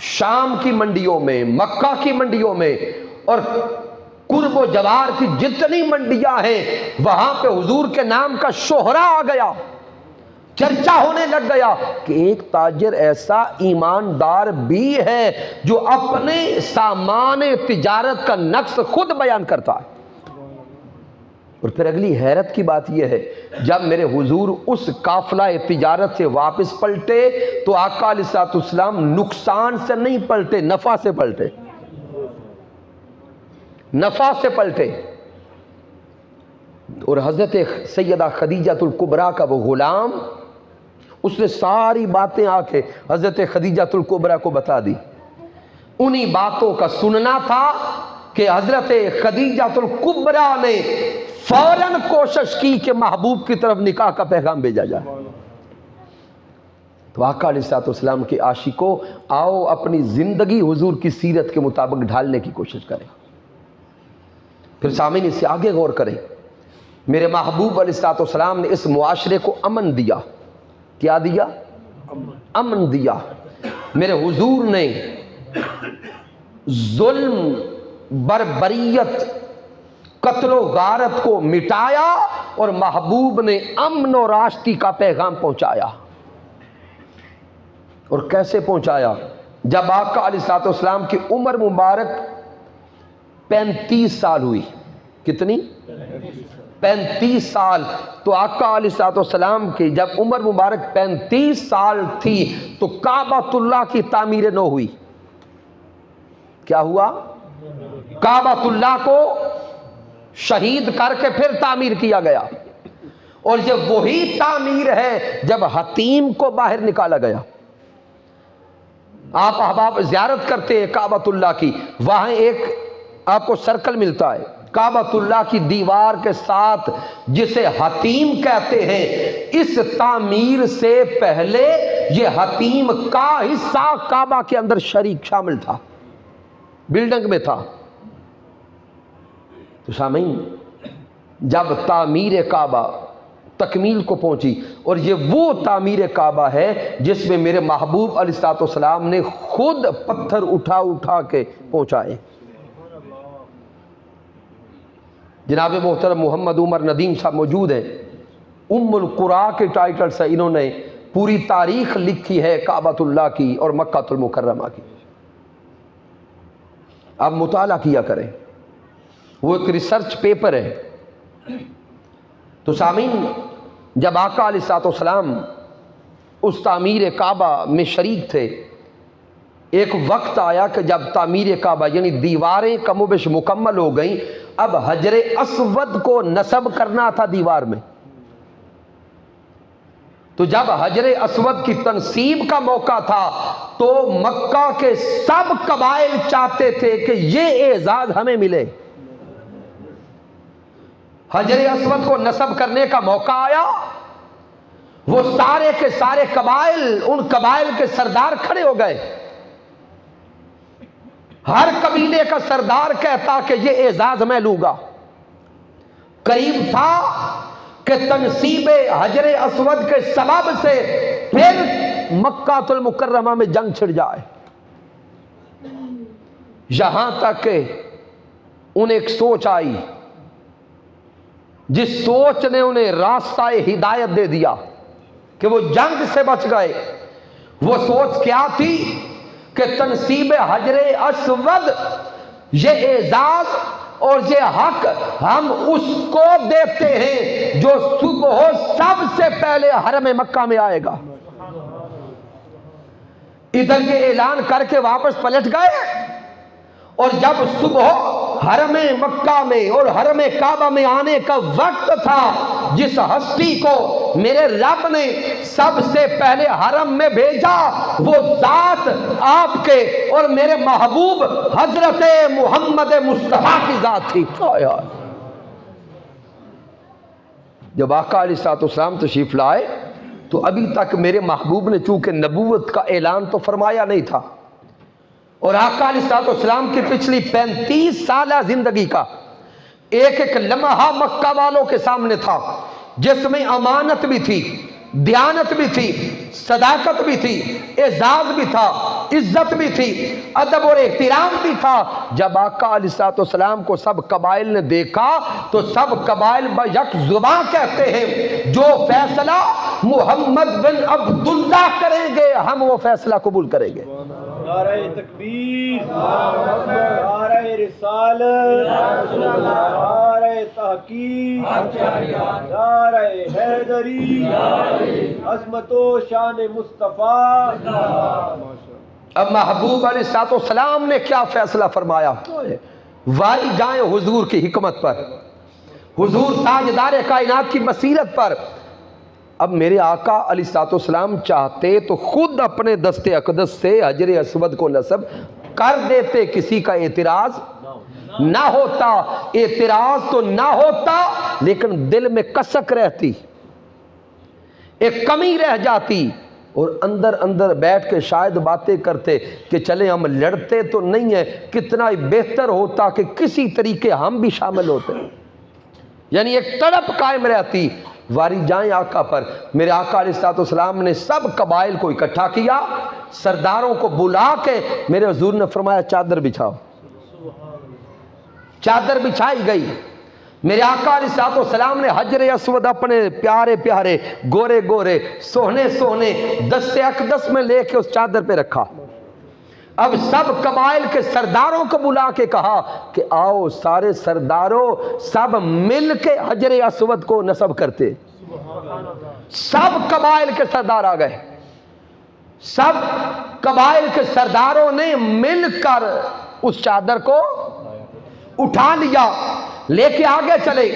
شام کی منڈیوں میں، مکہ کی منڈیوں میں اور قرب و جوار کی جتنی منڈیاں ہیں وہاں پہ حضور کے نام کا شہرہ آ گیا، چرچا ہونے لگ گیا کہ ایک تاجر ایسا ایماندار بھی ہے جو اپنے سامان تجارت کا نقص خود بیان کرتا ہے. اور پھر اگلی حیرت کی بات یہ ہے، جب میرے حضور اس قافلہ تجارت سے واپس پلٹے تو آقا علیہ الصلوۃ والسلام نقصان سے نہیں پلٹے، نفع سے پلٹے. نفع سے پلٹے. اور حضرت سیدہ خدیجہ الکبریٰ کا وہ غلام، اس نے ساری باتیں آ کے حضرت خدیجہ الکبریٰ کو بتا دی. انہی باتوں کا سننا تھا کہ حضرت خدیجہ الکبریٰ نے فوراً کوشش کی کہ محبوب کی طرف نکاح کا پیغام بھیجا جائے. تو آقا علیہ الصلوۃ والسلام کے عاشقوں، آؤ اپنی زندگی حضور کی سیرت کے مطابق ڈھالنے کی کوشش کریں۔ پھر سامعین اس سے آگے غور کریں، میرے محبوب علیہ الصلوۃ والسلام نے اس معاشرے کو امن دیا۔ کیا دیا؟ امن دیا۔ میرے حضور نے ظلم، بربریت، قتل و غارت کو مٹایا، اور محبوب نے امن و راشدی کا پیغام پہنچایا۔ اور کیسے پہنچایا؟ جب آقا علیہ الصلوۃ والسلام کی عمر مبارک 35 سال ہوئی۔ کتنی؟ 35 سال۔ تو آقا علیہ الصلوۃ والسلام کی جب عمر مبارک 35 سال تھی تو کعبۃ اللہ کی تعمیر نو ہوئی۔ کیا ہوا؟ کعبۃ اللہ کو شہید کر کے پھر تعمیر کیا گیا، اور یہ وہی تعمیر ہے جب حتیم کو باہر نکالا گیا۔ آپ احباب زیارت کرتے ہیں کعبۃ اللہ کی، وہاں ایک آپ کو سرکل ملتا ہے کعبۃ اللہ کی دیوار کے ساتھ، جسے حتیم کہتے ہیں۔ اس تعمیر سے پہلے یہ حتیم کا حصہ کعبہ کے اندر شریک شامل تھا، بلڈنگ میں تھا۔ تو سامعین، جب تعمیر کعبہ تکمیل کو پہنچی، اور یہ وہ تعمیر کعبہ ہے جس میں میرے محبوب علیہ الصلوۃ والسلام نے خود پتھر اٹھا اٹھا کے پہنچائے۔ جناب محترم محمد عمر ندیم صاحب موجود ہیں، ام القرآ کے ٹائٹل سے انہوں نے پوری تاریخ لکھی ہے کعبۃ اللہ کی اور مکہ المکرمہ کی۔ آپ مطالعہ کیا کریں، وہ ایک ریسرچ پیپر ہے۔ تو سامعین، جب آقا علیہ الصلوۃ والسلام اس تعمیر کعبہ میں شریک تھے، ایک وقت آیا کہ جب تعمیر کعبہ یعنی دیواریں کم و بیش مکمل ہو گئیں، اب حجر اسود کو نصب کرنا تھا دیوار میں۔ تو جب حجر اسود کی تنصیب کا موقع تھا تو مکہ کے سب قبائل چاہتے تھے کہ یہ اعزاز ہمیں ملے۔ حجر اسود کو نصب کرنے کا موقع آیا، وہ سارے کے سارے قبائل، ان قبائل کے سردار کھڑے ہو گئے۔ ہر قبیلے کا سردار کہتا کہ یہ اعزاز میں لوں گا۔ قریب تھا کہ تنصیب حجر اسود کے سبب سے پھر مکہ المکرمہ میں جنگ چھڑ جائے، یہاں تک کہ انہیں ایک سوچ آئی، جس سوچ نے انہیں راستہ ہدایت دے دیا کہ وہ جنگ سے بچ گئے۔ وہ سوچ کیا تھی کہ تنصیب حجر اسود، یہ اعزاز اور یہ حق ہم اس کو دیتے ہیں جو صبح سب سے پہلے حرم مکہ میں آئے گا۔ ادھر یہ اعلان کر کے واپس پلٹ گئے، اور جب صبح حرم مکہ میں اور حرم کعبہ میں آنے کا وقت تھا، جس ہستی کو میرے رب نے سب سے پہلے حرم میں بھیجا، وہ ذات آپ کے اور میرے محبوب حضرت محمد مصطفیٰ کی ذات تھی۔ جب آقا علیہ الصلوۃ والسلام تشریف لائے تو ابھی تک میرے محبوب نے چونکہ نبوت کا اعلان تو فرمایا نہیں تھا، اور آقا علیہ الصلوۃ والسلام کی پچھلی 35 سالہ زندگی کا ایک ایک لمحہ مکہ والوں کے سامنے تھا، جس میں امانت بھی تھی، دیانت بھی تھی، صداقت بھی تھی، اعزاز بھی تھا، عزت بھی تھی، ادب اور احترام بھی تھا۔ جب آقا علیہ الصلوۃ والسلام کو سب قبائل نے دیکھا تو سب قبائل بیک زباں کہتے ہیں، جو فیصلہ محمد بن عبداللہ کریں گے ہم وہ فیصلہ قبول کریں گے۔ نعرہ تکبیر، نعرہ رسالت، نعرہ تحقیق، نعرہ حیدری، عظمت و شان مصطفیٰ۔ اب محبوب علیہ الصلوۃ والسلام نے کیا فیصلہ فرمایا؟ وائی جائیں حضور کی حکمت پر، حضور تاجدار کائنات کی بصیرت پر۔ اب میرے آقا علیہ الصلوۃ والسلام چاہتے تو خود اپنے دست اقدس سے حجر اسود کو نصب کر دیتے، کسی کا اعتراض نہ ہوتا، اعتراض تو نہ ہوتا لیکن دل میں کسک رہتی، ایک کمی رہ جاتی اور اندر اندر بیٹھ کے شاید باتیں کرتے کہ چلے ہم لڑتے تو نہیں ہیں، کتنا ہی بہتر ہوتا کہ کسی طریقے ہم بھی شامل ہوتے. یعنی ایک تڑپ قائم رہتی. واری جائیں آقا پر. میرے آقا علیہ الصلوۃ والسلام نے سب قبائل کو اکٹھا کیا، سرداروں کو بلا کے میرے حضور نے فرمایا چادر بچھاؤ. چادر بچھائی گئی. میرے آقا علیہ الصلوۃ والسلام نے حجر اسود اپنے پیارے پیارے گورے گورے سوہنے سوہنے دست اقدس میں لے کے اس چادر پہ رکھا. اب سب قبائل کے سرداروں کو بلا کے کہا کہ آؤ سارے سرداروں، سب مل کے حجر اسود کو نصب کرتے. سب قبائل کے سردار آ گئے. سب قبائل کے سرداروں نے مل کر اس چادر کو اٹھا لیا، لے کے آگے چلے،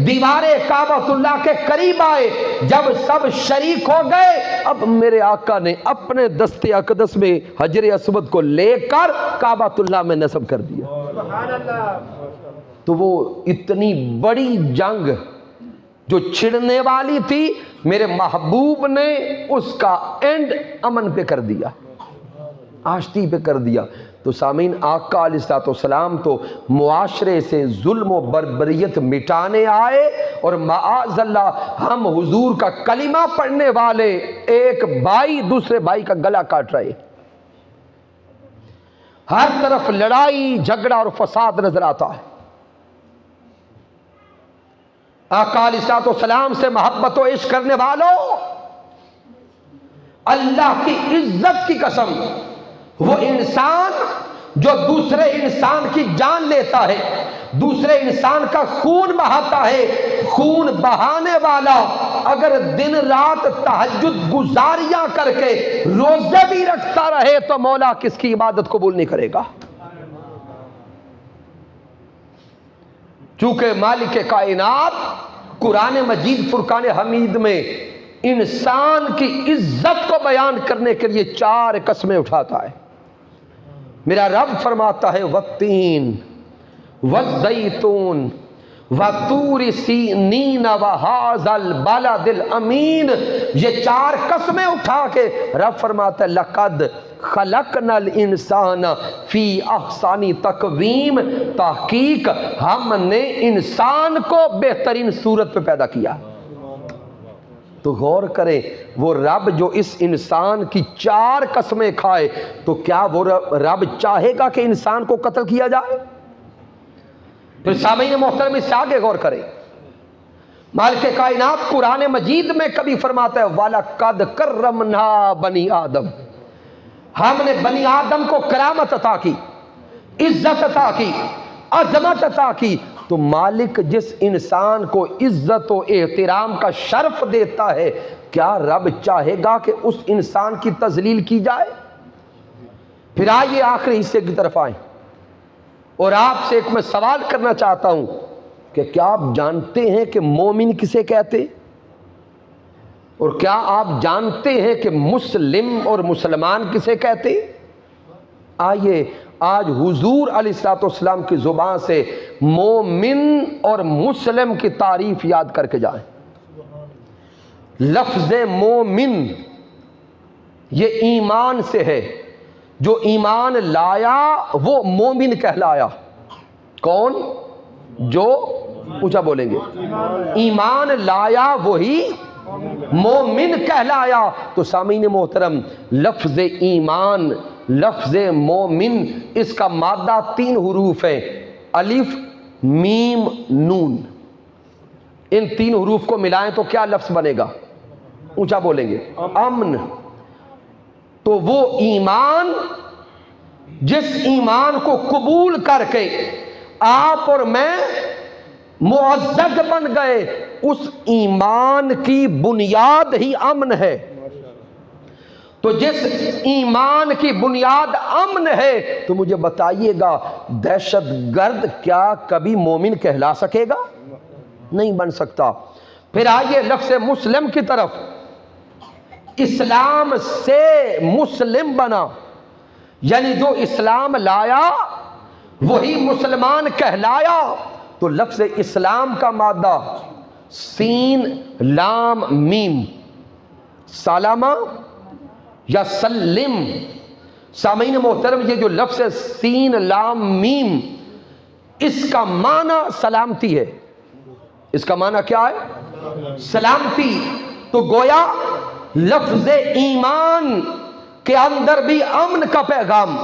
دیوار کعبۃ اللہ کے قریب آئے. جب سب شریک ہو گئے، اب میرے آقا نے اپنے دست اقدس میں حجر اسود کو لے کر کعبۃ اللہ میں نصب کر دیا. تو وہ اتنی بڑی جنگ جو چھڑنے والی تھی، میرے محبوب نے اس کا اینڈ امن پہ کر دیا، آشتی پہ کر دیا. تو سامعین، آقا علیہ الصلوۃ والسلام تو معاشرے سے ظلم و بربریت مٹانے آئے، اور معاذ اللہ ہم حضور کا کلمہ پڑھنے والے ایک بھائی دوسرے بھائی کا گلا کاٹ رہے. ہر طرف لڑائی جھگڑا اور فساد نظر آتا ہے. آقا علیہ الصلوۃ والسلام سے محبت و عشق کرنے والوں، اللہ کی عزت کی قسم، وہ انسان جو دوسرے انسان کی جان لیتا ہے، دوسرے انسان کا خون بہاتا ہے، خون بہانے والا اگر دن رات تہجد گزاریاں کر کے روزے بھی رکھتا رہے تو مولا کس کی عبادت قبول نہیں کرے گا. چونکہ مالک کائنات قرآن مجید فرقان حمید میں انسان کی عزت کو بیان کرنے کے لیے 4 قسمیں اٹھاتا ہے. میرا رب فرماتا ہے والتین والزیتون وطور سینین وہذا البلد الامین. یہ 4 قسمیں اٹھا کے رب فرماتا ہے لقد خلقنا الانسان فی احسن تقویم، تحقیق ہم نے انسان کو بہترین صورت پہ پیدا کیا. تو غور کریں، وہ رب جو اس انسان کی 4 قسمیں کھائے، تو کیا وہ رب چاہے گا کہ انسان کو قتل کیا جائے؟ پھر سامعین محترم اس سے آگے غور کریں. مالک کائنات قرآن مجید میں کبھی فرماتا ہے وَلَقَدْ كَرَّمْنَا بَنِي آدم، ہم نے بنی آدم کو کرامت عطا کی، عزت عطا کی، عظمت عطا کی. تو مالک جس انسان کو عزت و احترام کا شرف دیتا ہے، کیا رب چاہے گا کہ اس انسان کی تذلیل کی جائے؟ پھر آئیے آخری حصے کی طرف آئیں، اور آپ سے ایک میں سوال کرنا چاہتا ہوں کہ کیا آپ جانتے ہیں کہ مومن کسے کہتے، اور کیا آپ جانتے ہیں کہ مسلم اور مسلمان کسے کہتے؟ آئیے آج حضور علیہ الصلوۃ والسلام کی زبان سے مومن اور مسلم کی تعریف یاد کر کے جائیں. لفظ مومن یہ ایمان سے ہے، جو ایمان لایا وہ مومن کہلایا. کون؟ جو اونچا بولیں گے، ایمان لایا وہی مومن کہلایا. تو سامعین محترم، لفظ ایمان، لفظ مومن، اس کا مادہ 3 حروف ہے، الف میم نون. ان 3 حروف کو ملائیں تو کیا لفظ بنے گا؟ اونچا بولیں گے، امن. تو وہ ایمان جس ایمان کو قبول کر کے آپ اور میں معزز بن گئے، اس ایمان کی بنیاد ہی امن ہے. تو جس ایمان کی بنیاد امن ہے، تو مجھے بتائیے گا دہشت گرد کیا کبھی مومن کہلا سکے گا؟ نہیں بن سکتا. پھر آئیے لفظ مسلم کی طرف. اسلام سے مسلم بنا، یعنی جو اسلام لایا وہی مسلمان کہلایا. تو لفظ اسلام کا مادہ سین لام میم، سالامہ یا سلم. سامعین محترم، یہ جو لفظ ہے سین لام میم، اس کا معنی سلامتی ہے. اس کا معنی کیا ہے؟ سلامتی. تو گویا لفظ ایمان کے اندر بھی امن کا پیغام،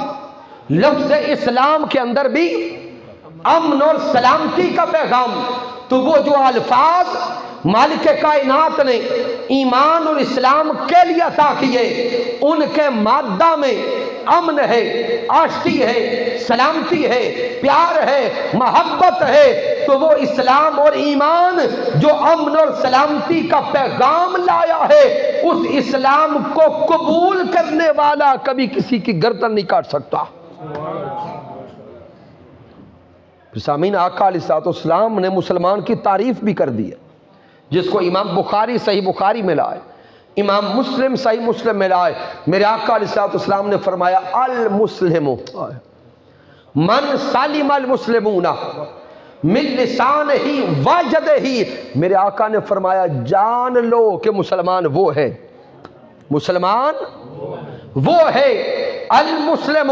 لفظ اسلام کے اندر بھی امن اور سلامتی کا پیغام. تو وہ جو الفاظ مالک کائنات نے ایمان اور اسلام کے لیے عطا کیے، ان کے مادہ میں امن ہے، آشتی ہے، سلامتی ہے، پیار ہے، محبت ہے. تو وہ اسلام اور ایمان جو امن اور سلامتی کا پیغام لایا ہے، اس اسلام کو قبول کرنے والا کبھی کسی کی گردن نہیں کاٹ سکتا. سامعین، آقا علیہ الصلوۃ والسلام نے مسلمان کی تعریف بھی کر دی ہے، جس کو امام بخاری صحیح بخاری میں لائے، امام مسلم صحیح مسلم میں لائے. میرے آقا علیہ الصلوۃ والسلام نے فرمایا المسلم من سلم المسلمون من لسانہ ویدہ. میرے آقا نے فرمایا جان لو کہ مسلمان وہ ہے، مسلمان وہ ہے المسلم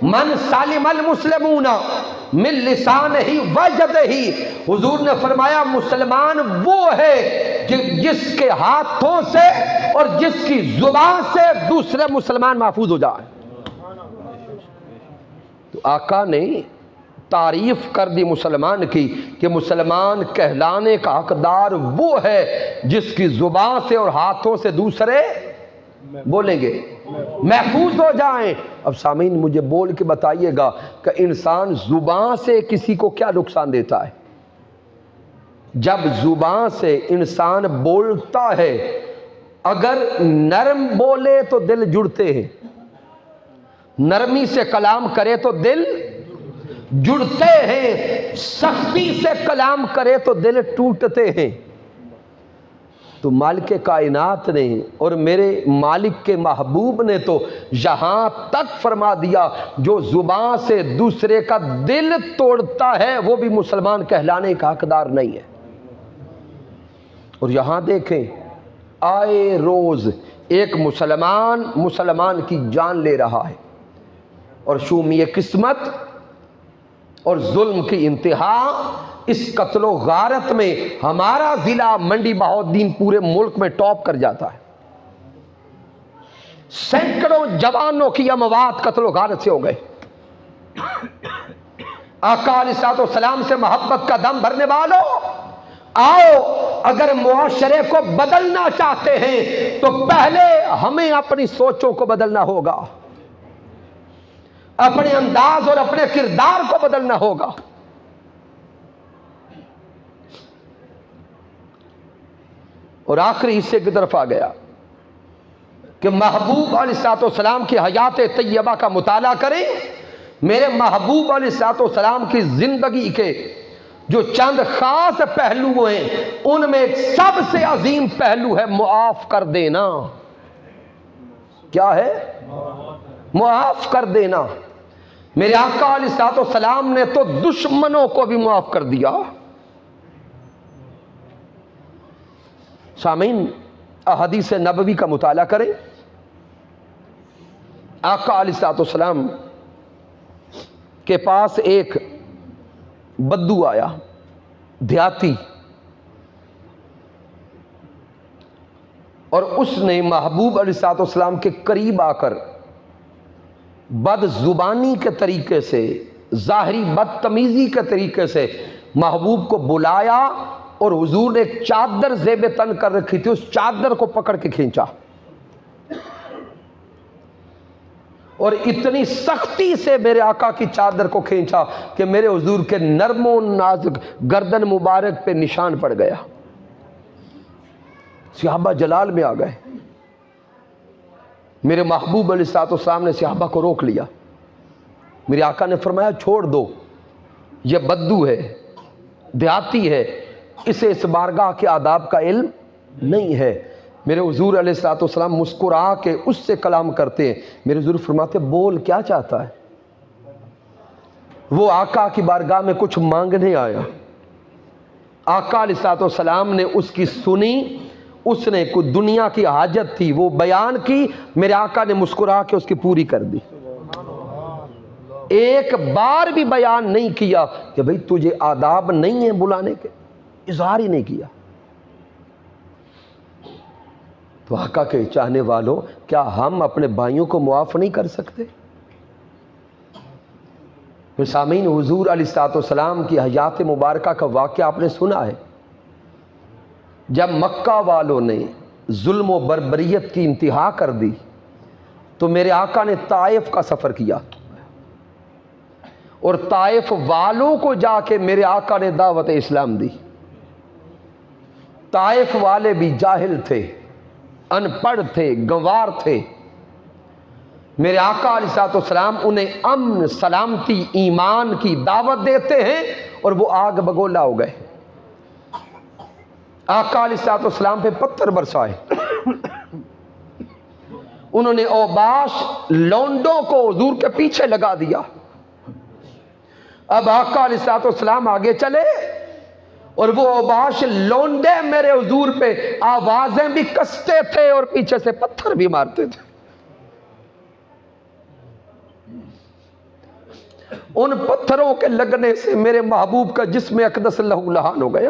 من سلم المسلمون من لسانہ ویدہ. حضور نے فرمایا مسلمان وہ ہے جس کے ہاتھوں سے اور جس کی زبان سے دوسرے مسلمان محفوظ ہو جائے. تو آقا نے تعریف کر دی مسلمان کی کہ مسلمان کہلانے کا حقدار وہ ہے جس کی زبان سے اور ہاتھوں سے دوسرے بولیں گے محفوظ ہو جائیں. اب سامعین مجھے بول کے بتائیے گا کہ انسان زبان سے کسی کو کیا نقصان دیتا ہے؟ جب زبان سے انسان بولتا ہے، اگر نرم بولے تو دل جڑتے ہیں، نرمی سے کلام کرے تو دل جڑتے ہیں، سختی سے کلام کرے تو دل ٹوٹتے ہیں. تو مالک کائنات نے اور میرے مالک کے محبوب نے تو یہاں تک فرما دیا جو زبان سے دوسرے کا دل توڑتا ہے وہ بھی مسلمان کہلانے کا حقدار نہیں ہے. اور یہاں دیکھیں آئے روز ایک مسلمان کی جان لے رہا ہے، اور شومی قسمت اور ظلم کی انتہا اس قتل و غارت میں ہمارا ضلع منڈی بہاؤالدین پورے ملک میں ٹاپ کر جاتا ہے. سینکڑوں جوانوں کی اموات قتل و غارت سے ہو گئے. آقا علیہ الصلوۃ والسلام سے محبت کا دم بھرنے والوں، آؤ اگر معاشرے کو بدلنا چاہتے ہیں تو پہلے ہمیں اپنی سوچوں کو بدلنا ہوگا، اپنے انداز اور اپنے کردار کو بدلنا ہوگا. اور آخری حصے کی طرف آ گیا کہ محبوب علیہ الصلوۃ والسلام کی حیات طیبہ کا مطالعہ کریں. میرے محبوب علیہ الصلوۃ والسلام کی زندگی کے جو چند خاص پہلو ہیں، ان میں ایک سب سے عظیم پہلو ہے معاف کر دینا. کیا ہے؟ معاف کر دینا. میرے آقا علیہ الصلوۃ والسلام نے تو دشمنوں کو بھی معاف کر دیا. سامعین احادیث نبوی کا مطالعہ کریں. آقا علیہ الصلوۃ والسلام کے پاس ایک بدو آیا، دیہاتی، اور اس نے محبوب علیہ الصلوۃ والسلام کے قریب آ کر بد زبانی کے طریقے سے، ظاہری بدتمیزی کے طریقے سے محبوب کو بلایا، اور حضور نے ایک چادر زیب تن کر رکھی تھی، اس چادر کو پکڑ کے کھینچا اور اتنی سختی سے میرے آقا کی چادر کو کھینچا کہ میرے حضور کے نرم و نازک گردن مبارک پہ نشان پڑ گیا. صحابہ جلال میں آ گئے. میرے محبوب علیہ الصلوۃ والسلام نے صحابہ کو روک لیا. میرے آقا نے فرمایا چھوڑ دو، یہ بدو ہے، دیہاتی ہے، اسے اس بارگاہ کے آداب کا علم نہیں ہے. میرے حضور علیہ الصلوۃ والسلام مسکرا کے اس سے کلام کرتے ہیں. میرے حضور فرماتے بول کیا چاہتا ہے؟ وہ آقا کی بارگاہ میں کچھ مانگنے آیا. آقا علیہ الصلوۃ والسلام نے اس کی سنی اس نے کوئی دنیا کی حاجت تھی وہ بیان کی، میرے آقا نے مسکرا کے اس کی پوری کر دی۔ ایک بار بھی بیان نہیں کیا کہ بھئی تجھے آداب نہیں ہیں بلانے کے، اظہار ہی نہیں کیا۔ تو آقا کے چاہنے والوں، کیا ہم اپنے بھائیوں کو معاف نہیں کر سکتے؟ پھر سامعین، حضور علیہ السلام کی حیات مبارکہ کا واقعہ آپ نے سنا ہے۔ جب مکہ والوں نے ظلم و بربریت کی انتہا کر دی تو میرے آقا نے طائف کا سفر کیا، اور طائف والوں کو جا کے میرے آقا نے دعوت اسلام دی۔ طائف والے بھی جاہل تھے، ان پڑھ تھے، گنوار تھے۔ میرے آقا علیہ السلام انہیں امن، سلامتی، ایمان کی دعوت دیتے ہیں اور وہ آگ بگولا ہو گئے۔ آقا علیہ السلام پہ پتھر برسائے، انہوں نے اوباش لونڈوں کو حضور کے پیچھے لگا دیا۔ اب آقا علیہ السلام آگے چلے اور وہ اوباش لونڈے میرے حضور پہ آوازیں بھی کستے تھے اور پیچھے سے پتھر بھی مارتے تھے۔ ان پتھروں کے لگنے سے میرے محبوب کا جسم اقدس لہو لہان ہو گیا۔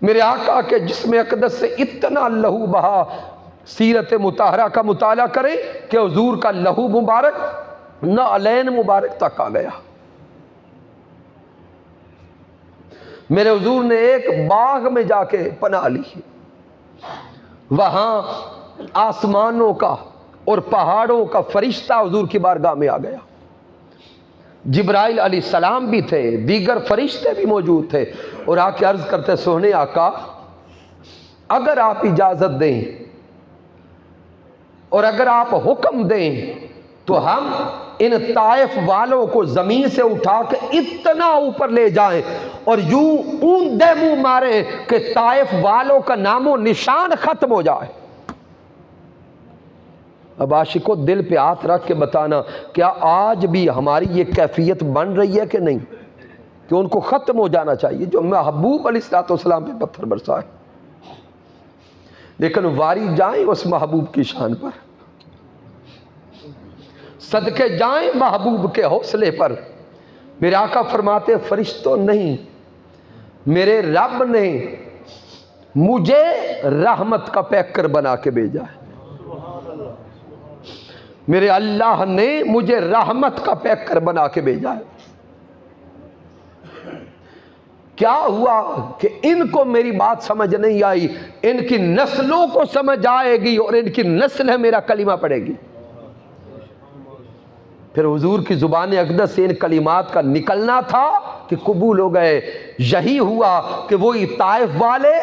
میرے آقا کے جسم اقدس سے اتنا لہو بہا، سیرت مطہرہ کا مطالعہ کریں کہ حضور کا لہو مبارک نعلین مبارک تک آ گیا۔ میرے حضور نے ایک باغ میں جا کے پناہ لی، وہاں آسمانوں کا اور پہاڑوں کا فرشتہ حضور کی بارگاہ میں آ گیا۔ جبرائیل علیہ السلام بھی تھے، دیگر فرشتے بھی موجود تھے، اور آ کے عرض کرتے، سونے آقا اگر آپ اجازت دیں اور اگر آپ حکم دیں تو ہم ان طائف والوں کو زمین سے اٹھا کے اتنا اوپر لے جائیں اور یوں اوندے منہ مارے کہ طائف والوں کا نام و نشان ختم ہو جائے۔ اب عاشقوں، دل پہ ہاتھ رکھ کے بتانا، کیا آج بھی ہماری یہ کیفیت بن رہی ہے کہ نہیں، کہ ان کو ختم ہو جانا چاہیے جو محبوب علیہ السلام پہ پتھر برسائے، لیکن واری جائیں اس محبوب کی شان پر، صدقے جائیں محبوب کے حوصلے پر۔ میرے آقا فرماتے، فرشتوں نہیں، میرے رب نے مجھے رحمت کا پیکر بنا کے بھیجا ہے، میرے اللہ نے مجھے رحمت کا پیکر بنا کے بھیجا ہے۔ کیا ہوا کہ ان کو میری بات سمجھ نہیں آئی، ان کی نسلوں کو سمجھ آئے گی اور ان کی نسلیں میرا کلمہ پڑھے گی۔ پھر حضور کی زبان اقدس سے ان کلمات کا نکلنا تھا کہ قبول ہو گئے۔ یہی ہوا کہ وہی طائف والے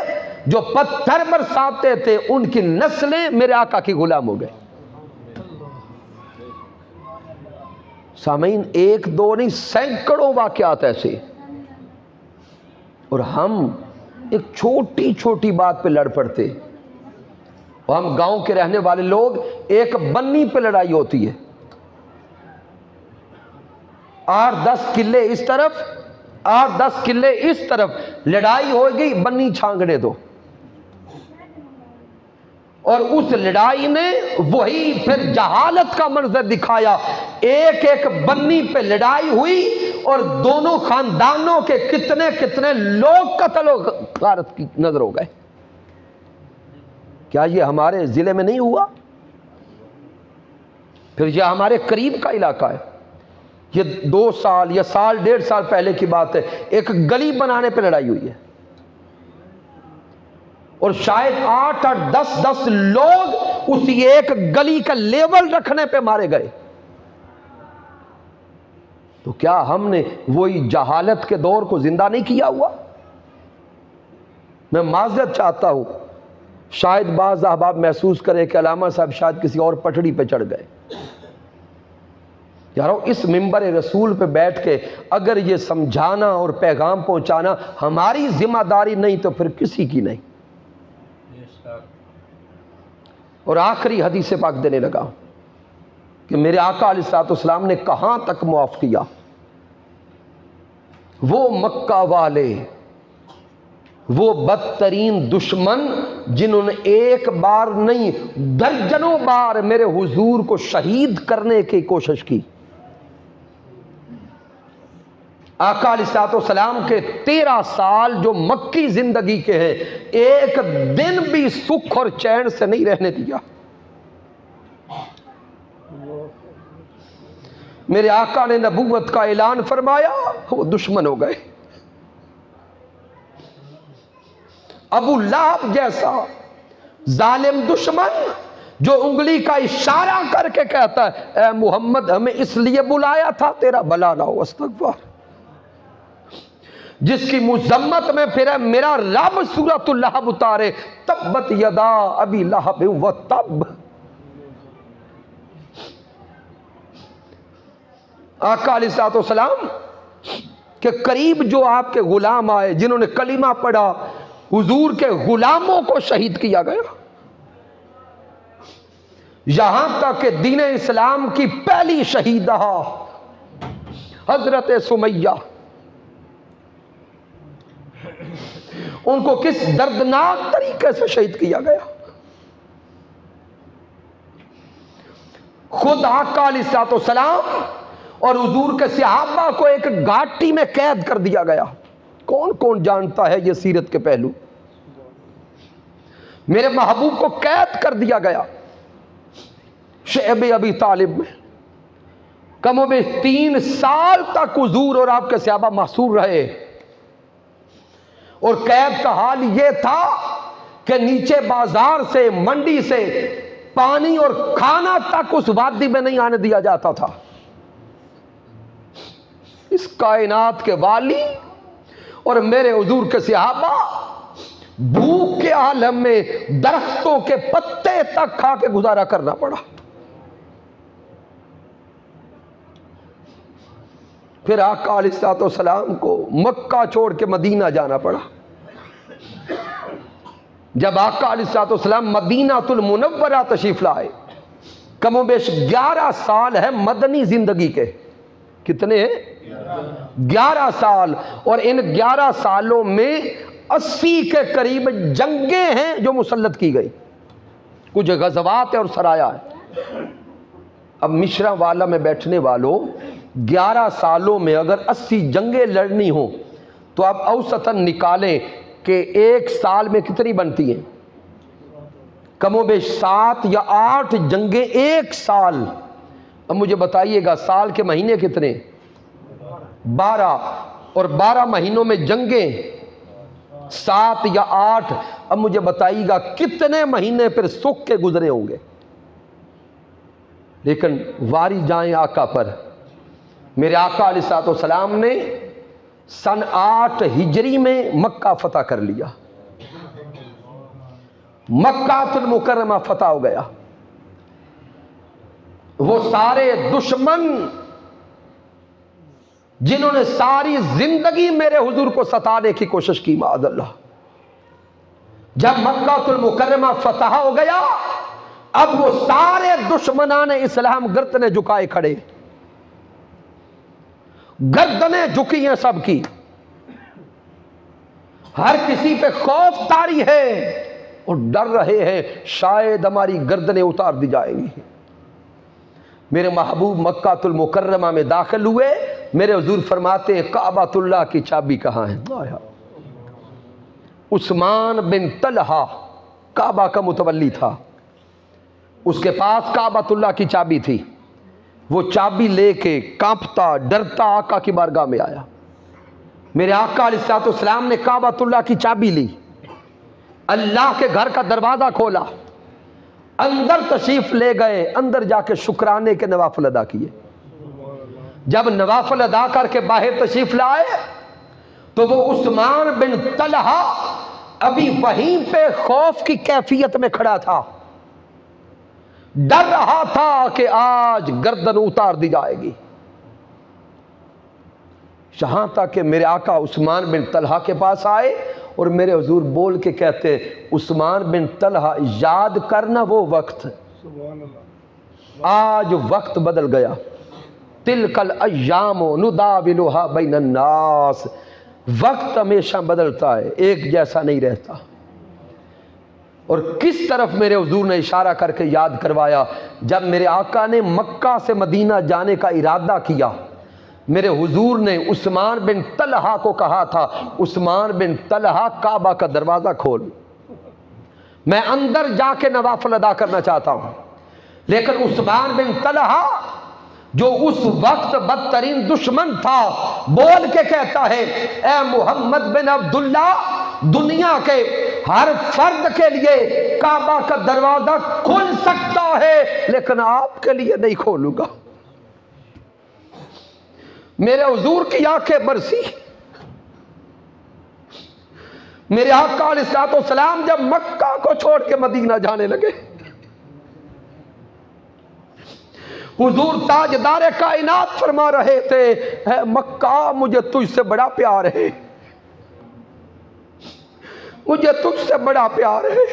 جو پتھر برساتے تھے ان کی نسلیں میرے آقا کی غلام ہو گئے۔ سامعین، ایک دو نہیں، سینکڑوں واقعات ایسے، اور ہم ایک چھوٹی چھوٹی بات پہ لڑ پڑتے۔ ہم گاؤں کے رہنے والے لوگ، ایک بنی پہ لڑائی ہوتی ہے، 8-10 کلے اس طرف، 8-10 کلے اس طرف، لڑائی ہو گئی، بنی چھانگنے دو، اور اس لڑائی نے وہی پھر جہالت کا منظر دکھایا۔ ایک ایک بنی پہ لڑائی ہوئی اور دونوں خاندانوں کے کتنے کتنے لوگ قتل و غارت کی نظر ہو گئے۔ کیا یہ ہمارے ضلع میں نہیں ہوا؟ پھر یہ ہمارے قریب کا علاقہ ہے۔ یہ 2 سال یا سال 1.5 سال پہلے کی بات ہے، ایک گلی بنانے پہ لڑائی ہوئی ہے، اور شاید 8-10 لوگ اسی ایک گلی کا لیول رکھنے پہ مارے گئے۔ تو کیا ہم نے وہی جہالت کے دور کو زندہ نہیں کیا ہوا؟ میں معذرت چاہتا ہوں، شاید بعض احباب محسوس کریں کہ علامہ صاحب شاید کسی اور پٹڑی پہ چڑھ گئے۔ یارو، اس منبر رسول پہ بیٹھ کے اگر یہ سمجھانا اور پیغام پہنچانا ہماری ذمہ داری نہیں تو پھر کسی کی نہیں۔ اور آخری حدیث پاک دینے لگا کہ میرے آقا علیہ السلام نے کہاں تک معاف کیا۔ وہ مکہ والے وہ بدترین دشمن جنہوں نے ایک بار نہیں درجنوں بار میرے حضور کو شہید کرنے کی کوشش کی۔ آقا علیہ الصلوۃ والسلام کے 13 سال جو مکی زندگی کے ہیں، ایک دن بھی سکھ اور چین سے نہیں رہنے دیا۔ میرے آقا نے نبوت کا اعلان فرمایا، وہ دشمن ہو گئے۔ ابو لہب جیسا ظالم دشمن جو انگلی کا اشارہ کر کے کہتا ہے اے محمد ہمیں اس لیے بلایا تھا تیرا بھلا نہ ہو، استغفار، جس کی مذمت میں پھر میرا رب سورۃ اللہب اتارے، تبت یدا ابی لہب و تب۔ آقا علیہ الصلوۃ والسلام کے قریب جو آپ کے غلام آئے جنہوں نے کلمہ پڑھا، حضور کے غلاموں کو شہید کیا گیا، یہاں تک کہ دین اسلام کی پہلی شہیدہ حضرت سمیہ، ان کو کس دردناک طریقے سے شہید کیا گیا۔ خود آقا علیہ الصلوۃ والسلام اور حضور کے صحابہ کو ایک گھاٹی میں قید کر دیا گیا۔ کون کون جانتا ہے یہ سیرت کے پہلو؟ میرے محبوب کو قید کر دیا گیا شعب ابی طالب میں، کم و بیش 3 سال تک حضور اور آپ کے صحابہ محصور رہے، اور قید کا حال یہ تھا کہ نیچے بازار سے، منڈی سے پانی اور کھانا تک اس وادی میں نہیں آنے دیا جاتا تھا۔ اس کائنات کے والی اور میرے حضور کے صحابہ بھوک کے عالم میں درختوں کے پتے تک کھا کے گزارا کرنا پڑا۔ پھر آقا علیہ الصلوۃ والسلام کو مکہ چھوڑ کے مدینہ جانا پڑا۔ جب آقا علیہ الصلوۃ والسلام مدینہ المنورہ تشریف لائے، کم و بیش 11 سال ہے مدنی زندگی کے۔ کتنے ہیں؟ 11 سال، اور ان 11 سالوں میں 80 کے قریب جنگیں ہیں جو مسلط کی گئی، کچھ غزوات اور سرایا ہے۔ اب مشرا والا میں بیٹھنے والوں، 11 سالوں میں اگر 80 جنگیں لڑنی ہوں تو آپ اوسطاً نکالیں کہ ایک سال میں کتنی بنتی ہیں؟ کم و بیش 7 یا 8 جنگیں ایک سال۔ اب مجھے بتائیے گا سال کے مہینے کتنے؟ 12، اور 12 مہینوں میں جنگیں 7 یا 8۔ اب مجھے بتائیے گا کتنے مہینے پھر سکھ کے گزرے ہوں گے؟ لیکن واری جائیں آقا پر، میرے آقا علیہ الصلوۃ والسلام نے سن 8 ہجری میں مکہ فتح کر لیا، مکہ المکرمہ فتح ہو گیا۔ وہ سارے دشمن جنہوں نے ساری زندگی میرے حضور کو ستانے کی کوشش کی، معاذ اللہ، جب مکہ المکرمہ فتح ہو گیا، اب وہ سارے دشمنان اسلام گردنیں جھکائے کھڑے، گردنیں جھکی ہیں سب کی، ہر کسی پہ خوف طاری ہے اور ڈر رہے ہیں شاید ہماری گردنیں اتار دی جائیں گی۔ میرے محبوب مکہ المکرمہ میں داخل ہوئے، میرے حضور فرماتے ہیں کعبۃ اللہ کی چابی کہاں ہے؟ عثمان بن طلحہ کعبہ کا متولی تھا، اس کے پاس کعبۃ اللہ کی چابی تھی، وہ چابی لے کے کانپتا ڈرتا آقا کی بارگاہ میں آیا۔ میرے آقا علیہ الصلوۃ والسلام نے کعبۃ اللہ کی چابی لی، اللہ کے گھر کا دروازہ کھولا، اندر تشریف لے گئے، اندر جا کے شکرانے کے نوافل ادا کیے۔ جب نوافل ادا کر کے باہر تشریف لائے تو وہ عثمان بن طلحہ ابھی وہیں پہ خوف کی کیفیت میں کھڑا تھا، ڈر رہا تھا کہ آج گردن اتار دی جائے گی۔ یہاں تک کہ میرے آقا عثمان بن طلحہ کے پاس آئے اور میرے حضور بول کے کہتے عثمان بن طلحہ یاد کرنا وہ وقت، آج وقت بدل گیا، تلک الایام نداولها بین الناس، وقت ہمیشہ بدلتا ہے، ایک جیسا نہیں رہتا۔ اور کس طرف میرے حضور نے اشارہ کر کے یاد کروایا، جب میرے آقا نے مکہ سے مدینہ جانے کا ارادہ کیا، میرے حضور نے عثمان بن طلحہ کو کہا تھا، عثمان بن طلحہ کعبہ کا دروازہ کھول، میں اندر جا کے نوافل ادا کرنا چاہتا ہوں۔ لیکن عثمان بن طلحہ جو اس وقت بدترین دشمن تھا، بول کے کہتا ہے، اے محمد بن عبداللہ، دنیا کے ہر فرد کے لیے کعبہ کا دروازہ کھل سکتا ہے، لیکن آپ کے لیے نہیں کھولوں گا۔ میرے حضور کی آنکھیں برسی۔ میرے آقا علیہ الصلوۃ والسلام جب مکہ کو چھوڑ کے مدینہ جانے لگے، حضور تاجدار کائنات فرما رہے تھے، اے مکہ، مجھے تجھ سے بڑا پیار ہے، مجھے تجھ سے بڑا پیار ہے،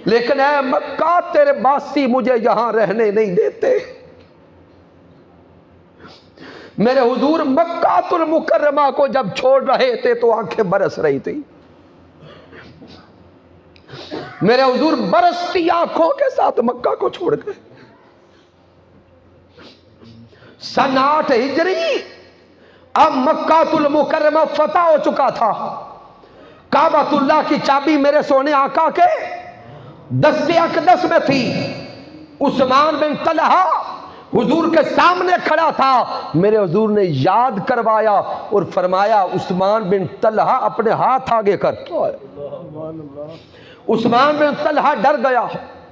لیکن اے مکہ، تیرے باسی مجھے یہاں رہنے نہیں دیتے۔ میرے حضور مکہ المکرمہ کو جب چھوڑ رہے تھے تو آنکھیں برس رہی تھی۔ میرے حضور برستی آنکھوں کے ساتھ مکہ کو چھوڑ گئے۔ سن 8 ہجری اب مکہ المکرمہ فتح ہو چکا تھا۔ کعبۃ اللہ کی چابی میرے سونے آقا کے دست اقدس میں تھی۔ عثمان بن طلحہ حضور کے سامنے کھڑا تھا۔ میرے حضور نے یاد کروایا اور فرمایا، عثمان بن طلحہ اپنے ہاتھ آگے کر۔ عثمان بن طلحہ ڈر گیا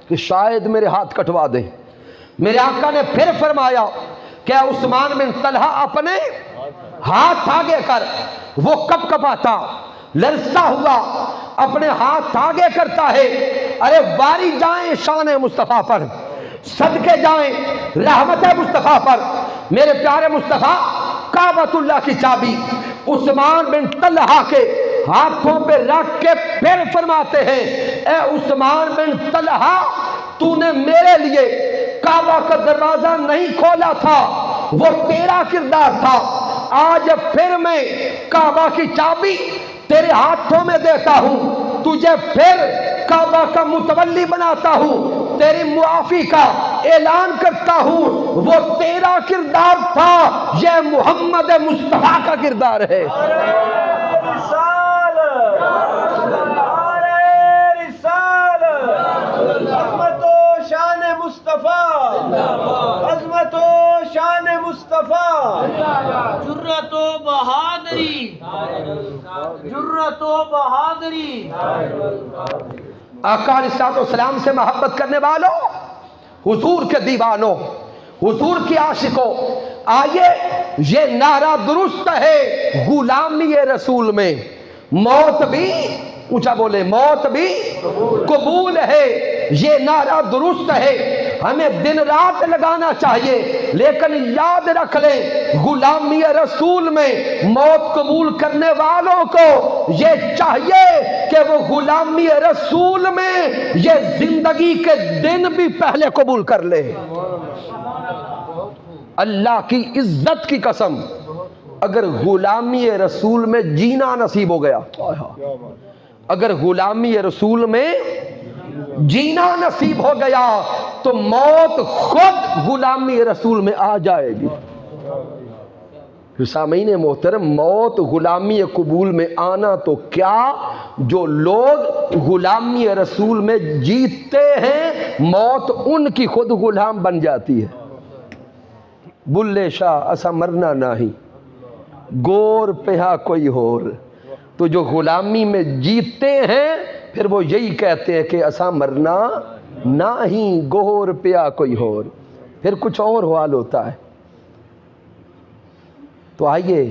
کہ شاید میرے ہاتھ کٹوا دیں۔ میرے آقا نے پھر فرمایا کہ عثمان بن طلحہ اپنے ہاتھ آگے کر۔ وہ کپ کپاتا، لرزتا ہوا اپنے ہاتھ آگے کرتا ہے۔ ارے واری جائیں شان مصطفیٰ پر، صدقے جائیں رحمت مصطفیٰ پر۔ میرے پیارے مصطفیٰ، کعبۃ اللہ کی چابی عثمان بن طلحہ کے ہاتھوں پہ رکھ کے پھر فرماتے ہیں، اے عثمان بن طلحہ، تو نے میرے لیے کعبہ کا دروازہ نہیں کھولا تھا، وہ تیرا کردار تھا۔ آج پھر میں کعبہ کی چابی تیرے ہاتھوں میں دیتا ہوں، تجھے پھر کعبہ کا متولی بناتا ہوں، تیری معافی کا اعلان کرتا ہوں۔ وہ تیرا کردار تھا، یہ محمد مصطفیٰ کا کردار ہے۔ عظمت و شان مصطفیٰ، عظمت و شان مصطفیٰ، جرت و بہادری، جرت و بہادری۔ آقا علیہ الصلوۃ والسلام سے محبت کرنے والوں، حضور کے دیوانوں، حضور کی عاشقوں، آئیے یہ نعرہ درست ہے غلامی رسول میں، موت بھی، اونچا بولے، موت بھی قبول ہے۔ یہ نعرہ درست ہے، ہمیں دن رات لگانا چاہیے، لیکن یاد رکھ لیں، غلامی رسول میں موت قبول کرنے والوں کو یہ چاہیے کہ وہ غلامی رسول میں یہ زندگی کے دن بھی پہلے قبول کر لے۔ اللہ کی عزت کی قسم، اگر غلامی رسول میں جینا نصیب ہو گیا، اگر غلامی رسول میں جینا نصیب ہو گیا تو موت خود غلامی رسول میں آ جائے گی۔ سامعین محترم، موت غلامی قبول میں آنا تو کیا، جو لوگ غلامی رسول میں جیتے ہیں، موت ان کی خود غلام بن جاتی ہے۔ بلے شاہ اسا مرنا نہیں، گور پہا کوئی ہور۔ تو جو غلامی میں جیتے ہیں پھر وہ یہی کہتے ہیں کہ اسا مرنا نہیں، گور پیا کوئی ہور، پھر کچھ اور حال ہوتا ہے۔ تو آئیے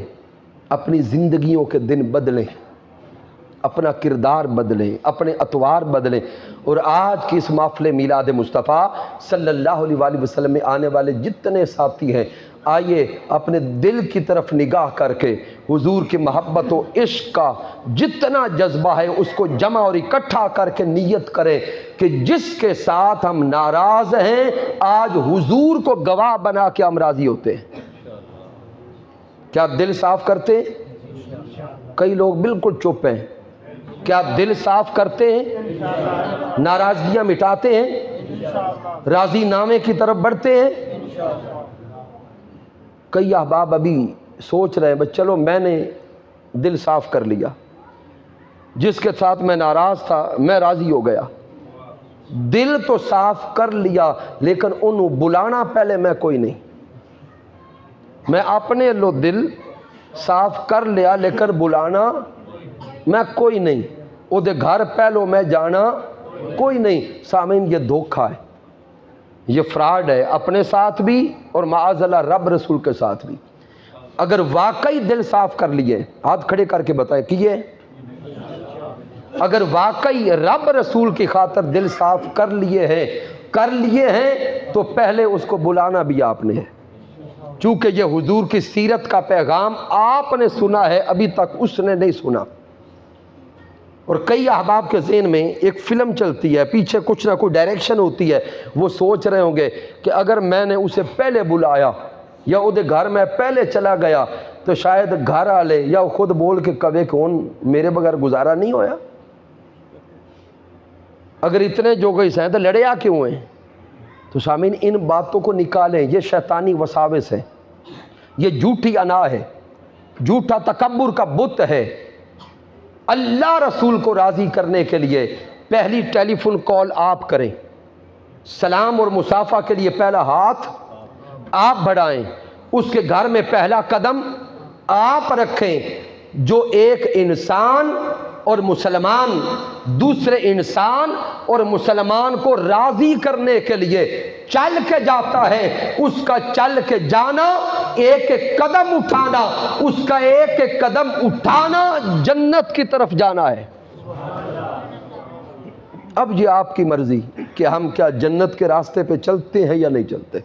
اپنی زندگیوں کے دن بدلیں، اپنا کردار بدلیں، اپنے اطوار بدلیں۔ اور آج کی اس محفل میلاد مصطفیٰ صلی اللہ علیہ وآلہ وسلم میں آنے والے جتنے ساتھی ہیں، آئیے اپنے دل کی طرف نگاہ کر کے حضور کی محبت و عشق کا جتنا جذبہ ہے اس کو جمع اور اکٹھا کر کے نیت کریں کہ جس کے ساتھ ہم ناراض ہیں، آج حضور کو گواہ بنا کے ہم راضی ہوتے ہیں۔ کیا دل صاف کرتے ہیں؟ کئی لوگ بالکل چپ ہیں. کیا دل صاف کرتے ہیں؟ ناراضگیاں مٹاتے ہیں؟ راضی نامے کی طرف بڑھتے ہیں؟ کئی احباب ابھی سوچ رہے ہیں بس چلو میں نے دل صاف کر لیا، جس کے ساتھ میں ناراض تھا میں راضی ہو گیا. دل تو صاف کر لیا لیکن انہوں بلانا پہلے میں کوئی نہیں. میں اپنے لو دل صاف کر لیا لیکن بلانا میں کوئی نہیں. او دے گھر پہلو میں جانا کوئی نہیں. سامعین یہ دھوکہ ہے، یہ فراڈ ہے، اپنے ساتھ بھی اور معاذ اللہ رب رسول کے ساتھ بھی. اگر واقعی دل صاف کر لیے، ہاتھ کھڑے کر کے بتائیں کیے؟ اگر واقعی رب رسول کی خاطر دل صاف کر لیے ہیں تو پہلے اس کو بلانا بھی آپ نے ہے. چونکہ یہ حضور کی سیرت کا پیغام آپ نے سنا ہے، ابھی تک اس نے نہیں سنا. اور کئی احباب کے ذہن میں ایک فلم چلتی ہے، پیچھے کچھ نہ کوئی ڈائریکشن ہوتی ہے. وہ سوچ رہے ہوں گے کہ اگر میں نے اسے پہلے بلایا یا وہ گھر میں پہلے چلا گیا تو شاید گھر والے یا خود بول کے کبھی کون میرے بغیر گزارا نہیں ہویا. اگر اتنے جو گئے ہیں تو لڑیا کیوں ہیں؟ تو سامعین ان باتوں کو نکالیں. یہ شیطانی وساوس ہے، یہ جھوٹی انا ہے، جھوٹا تکبر کا بت ہے. اللہ رسول کو راضی کرنے کے لیے پہلی ٹیلی فون کال آپ کریں، سلام اور مصافحہ کے لیے پہلا ہاتھ آپ بڑھائیں، اس کے گھر میں پہلا قدم آپ رکھیں. جو ایک انسان اور مسلمان دوسرے انسان اور مسلمان کو راضی کرنے کے لیے چل کے جاتا ہے، اس کا چل کے جانا، ایک ایک قدم اٹھانا، اس کا ایک ایک قدم اٹھانا جنت کی طرف جانا ہے. اب یہ آپ کی مرضی کہ ہم کیا جنت کے راستے پہ چلتے ہیں یا نہیں چلتے.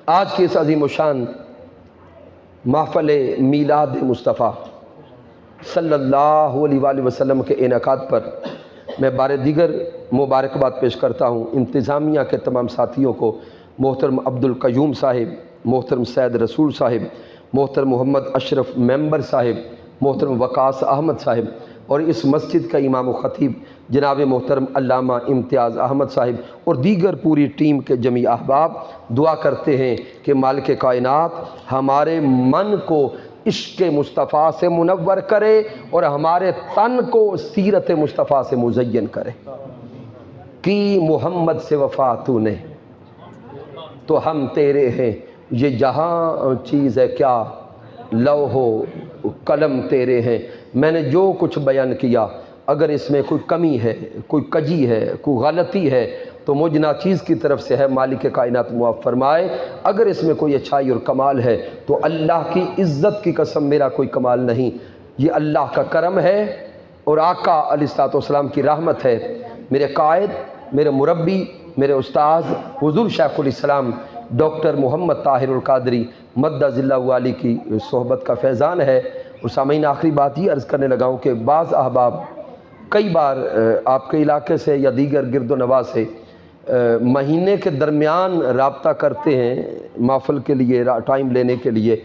آج کی اس عظیم الشان محفل میلاد مصطفیٰ صلی اللہ علیہ وآلہ وسلم کے انعقاد پر میں بار دیگر مبارکباد پیش کرتا ہوں انتظامیہ کے تمام ساتھیوں کو، محترم عبد القیوم صاحب، محترم سید رسول صاحب، محترم محمد اشرف ممبر صاحب، محترم وقاص احمد صاحب، اور اس مسجد کا امام و خطیب جناب محترم علامہ امتیاز احمد صاحب اور دیگر پوری ٹیم کے جمیع احباب. دعا کرتے ہیں کہ مالک کائنات ہمارے من کو عشق مصطفیٰ سے منور کرے اور ہمارے تن کو سیرت مصطفیٰ سے مزین کرے. کی محمد سے وفا تو نے تو ہم تیرے ہیں، یہ جہاں چیز ہے کیا لوح و قلم تیرے ہیں. میں نے جو کچھ بیان کیا اگر اس میں کوئی کمی ہے، کوئی کجی ہے، کوئی غلطی ہے تو مجھ ناچیز کی طرف سے ہے، مالک کائنات معاف فرمائے. اگر اس میں کوئی اچھائی اور کمال ہے تو اللہ کی عزت کی قسم میرا کوئی کمال نہیں، یہ اللہ کا کرم ہے اور آقا علیہ الصلوۃ والسلام کی رحمت ہے. میرے قائد، میرے مربی، میرے استاذ حضور شیخ الاسلام ڈاکٹر محمد طاہر القادری مدہ ذلہ والی کی صحبت کا فیضان ہے. اور سامعین آخری بات یہ عرض کرنے لگا ہوں کہ بعض احباب کئی بار آپ کے علاقے سے یا دیگر گرد و نواح سے مہینے کے درمیان رابطہ کرتے ہیں محفل کے لیے ٹائم لینے کے لیے.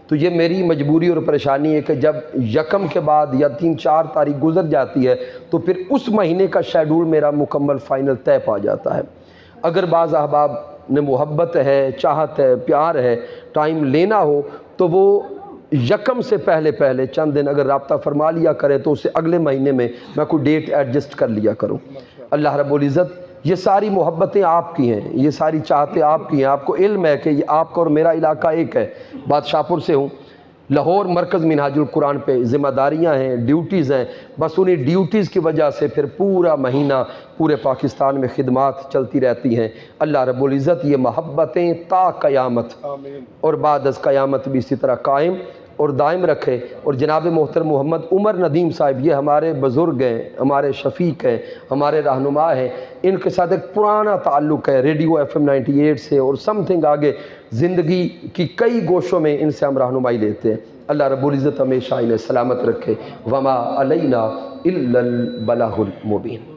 تو یہ میری مجبوری اور پریشانی ہے کہ جب یکم کے بعد یا 3-4 تاریخ گزر جاتی ہے تو پھر اس مہینے کا شیڈول میرا مکمل فائنل طے پا جاتا ہے. اگر بعض احباب نے محبت ہے، چاہت ہے، پیار ہے، ٹائم لینا ہو تو وہ یکم سے پہلے چند دن اگر رابطہ فرما لیا کرے تو اسے اگلے مہینے میں کوئی ڈیٹ ایڈجسٹ کر لیا کروں. اللہ رب العزت یہ ساری محبتیں آپ کی ہیں، یہ ساری چاہتیں آپ کی ہیں. آپ کو علم ہے کہ یہ آپ کا اور میرا علاقہ ایک ہے. بادشاہ پور سے ہوں، لاہور مرکز منہاج القرآن پہ ذمہ داریاں ہیں، ڈیوٹیز ہیں. بس انہی ڈیوٹیز کی وجہ سے پھر پورا مہینہ پورے پاکستان میں خدمات چلتی رہتی ہیں. اللہ رب العزت یہ محبتیں تا قیامت اور بعد از قیامت بھی اسی طرح قائم اور دائم رکھے. اور جناب محترم محمد عمر ندیم صاحب یہ ہمارے بزرگ ہیں، ہمارے شفیق ہیں، ہمارے رہنما ہیں. ان کے ساتھ ایک پرانا تعلق ہے ریڈیو FM 98 سے اور سم تھنگ آگے زندگی کی کئی گوشوں میں ان سے ہم رہنمائی لیتے ہیں. اللہ رب العزت ہمیشہ انہیں سلامت رکھے. وما علینا الا البلاغ المبین.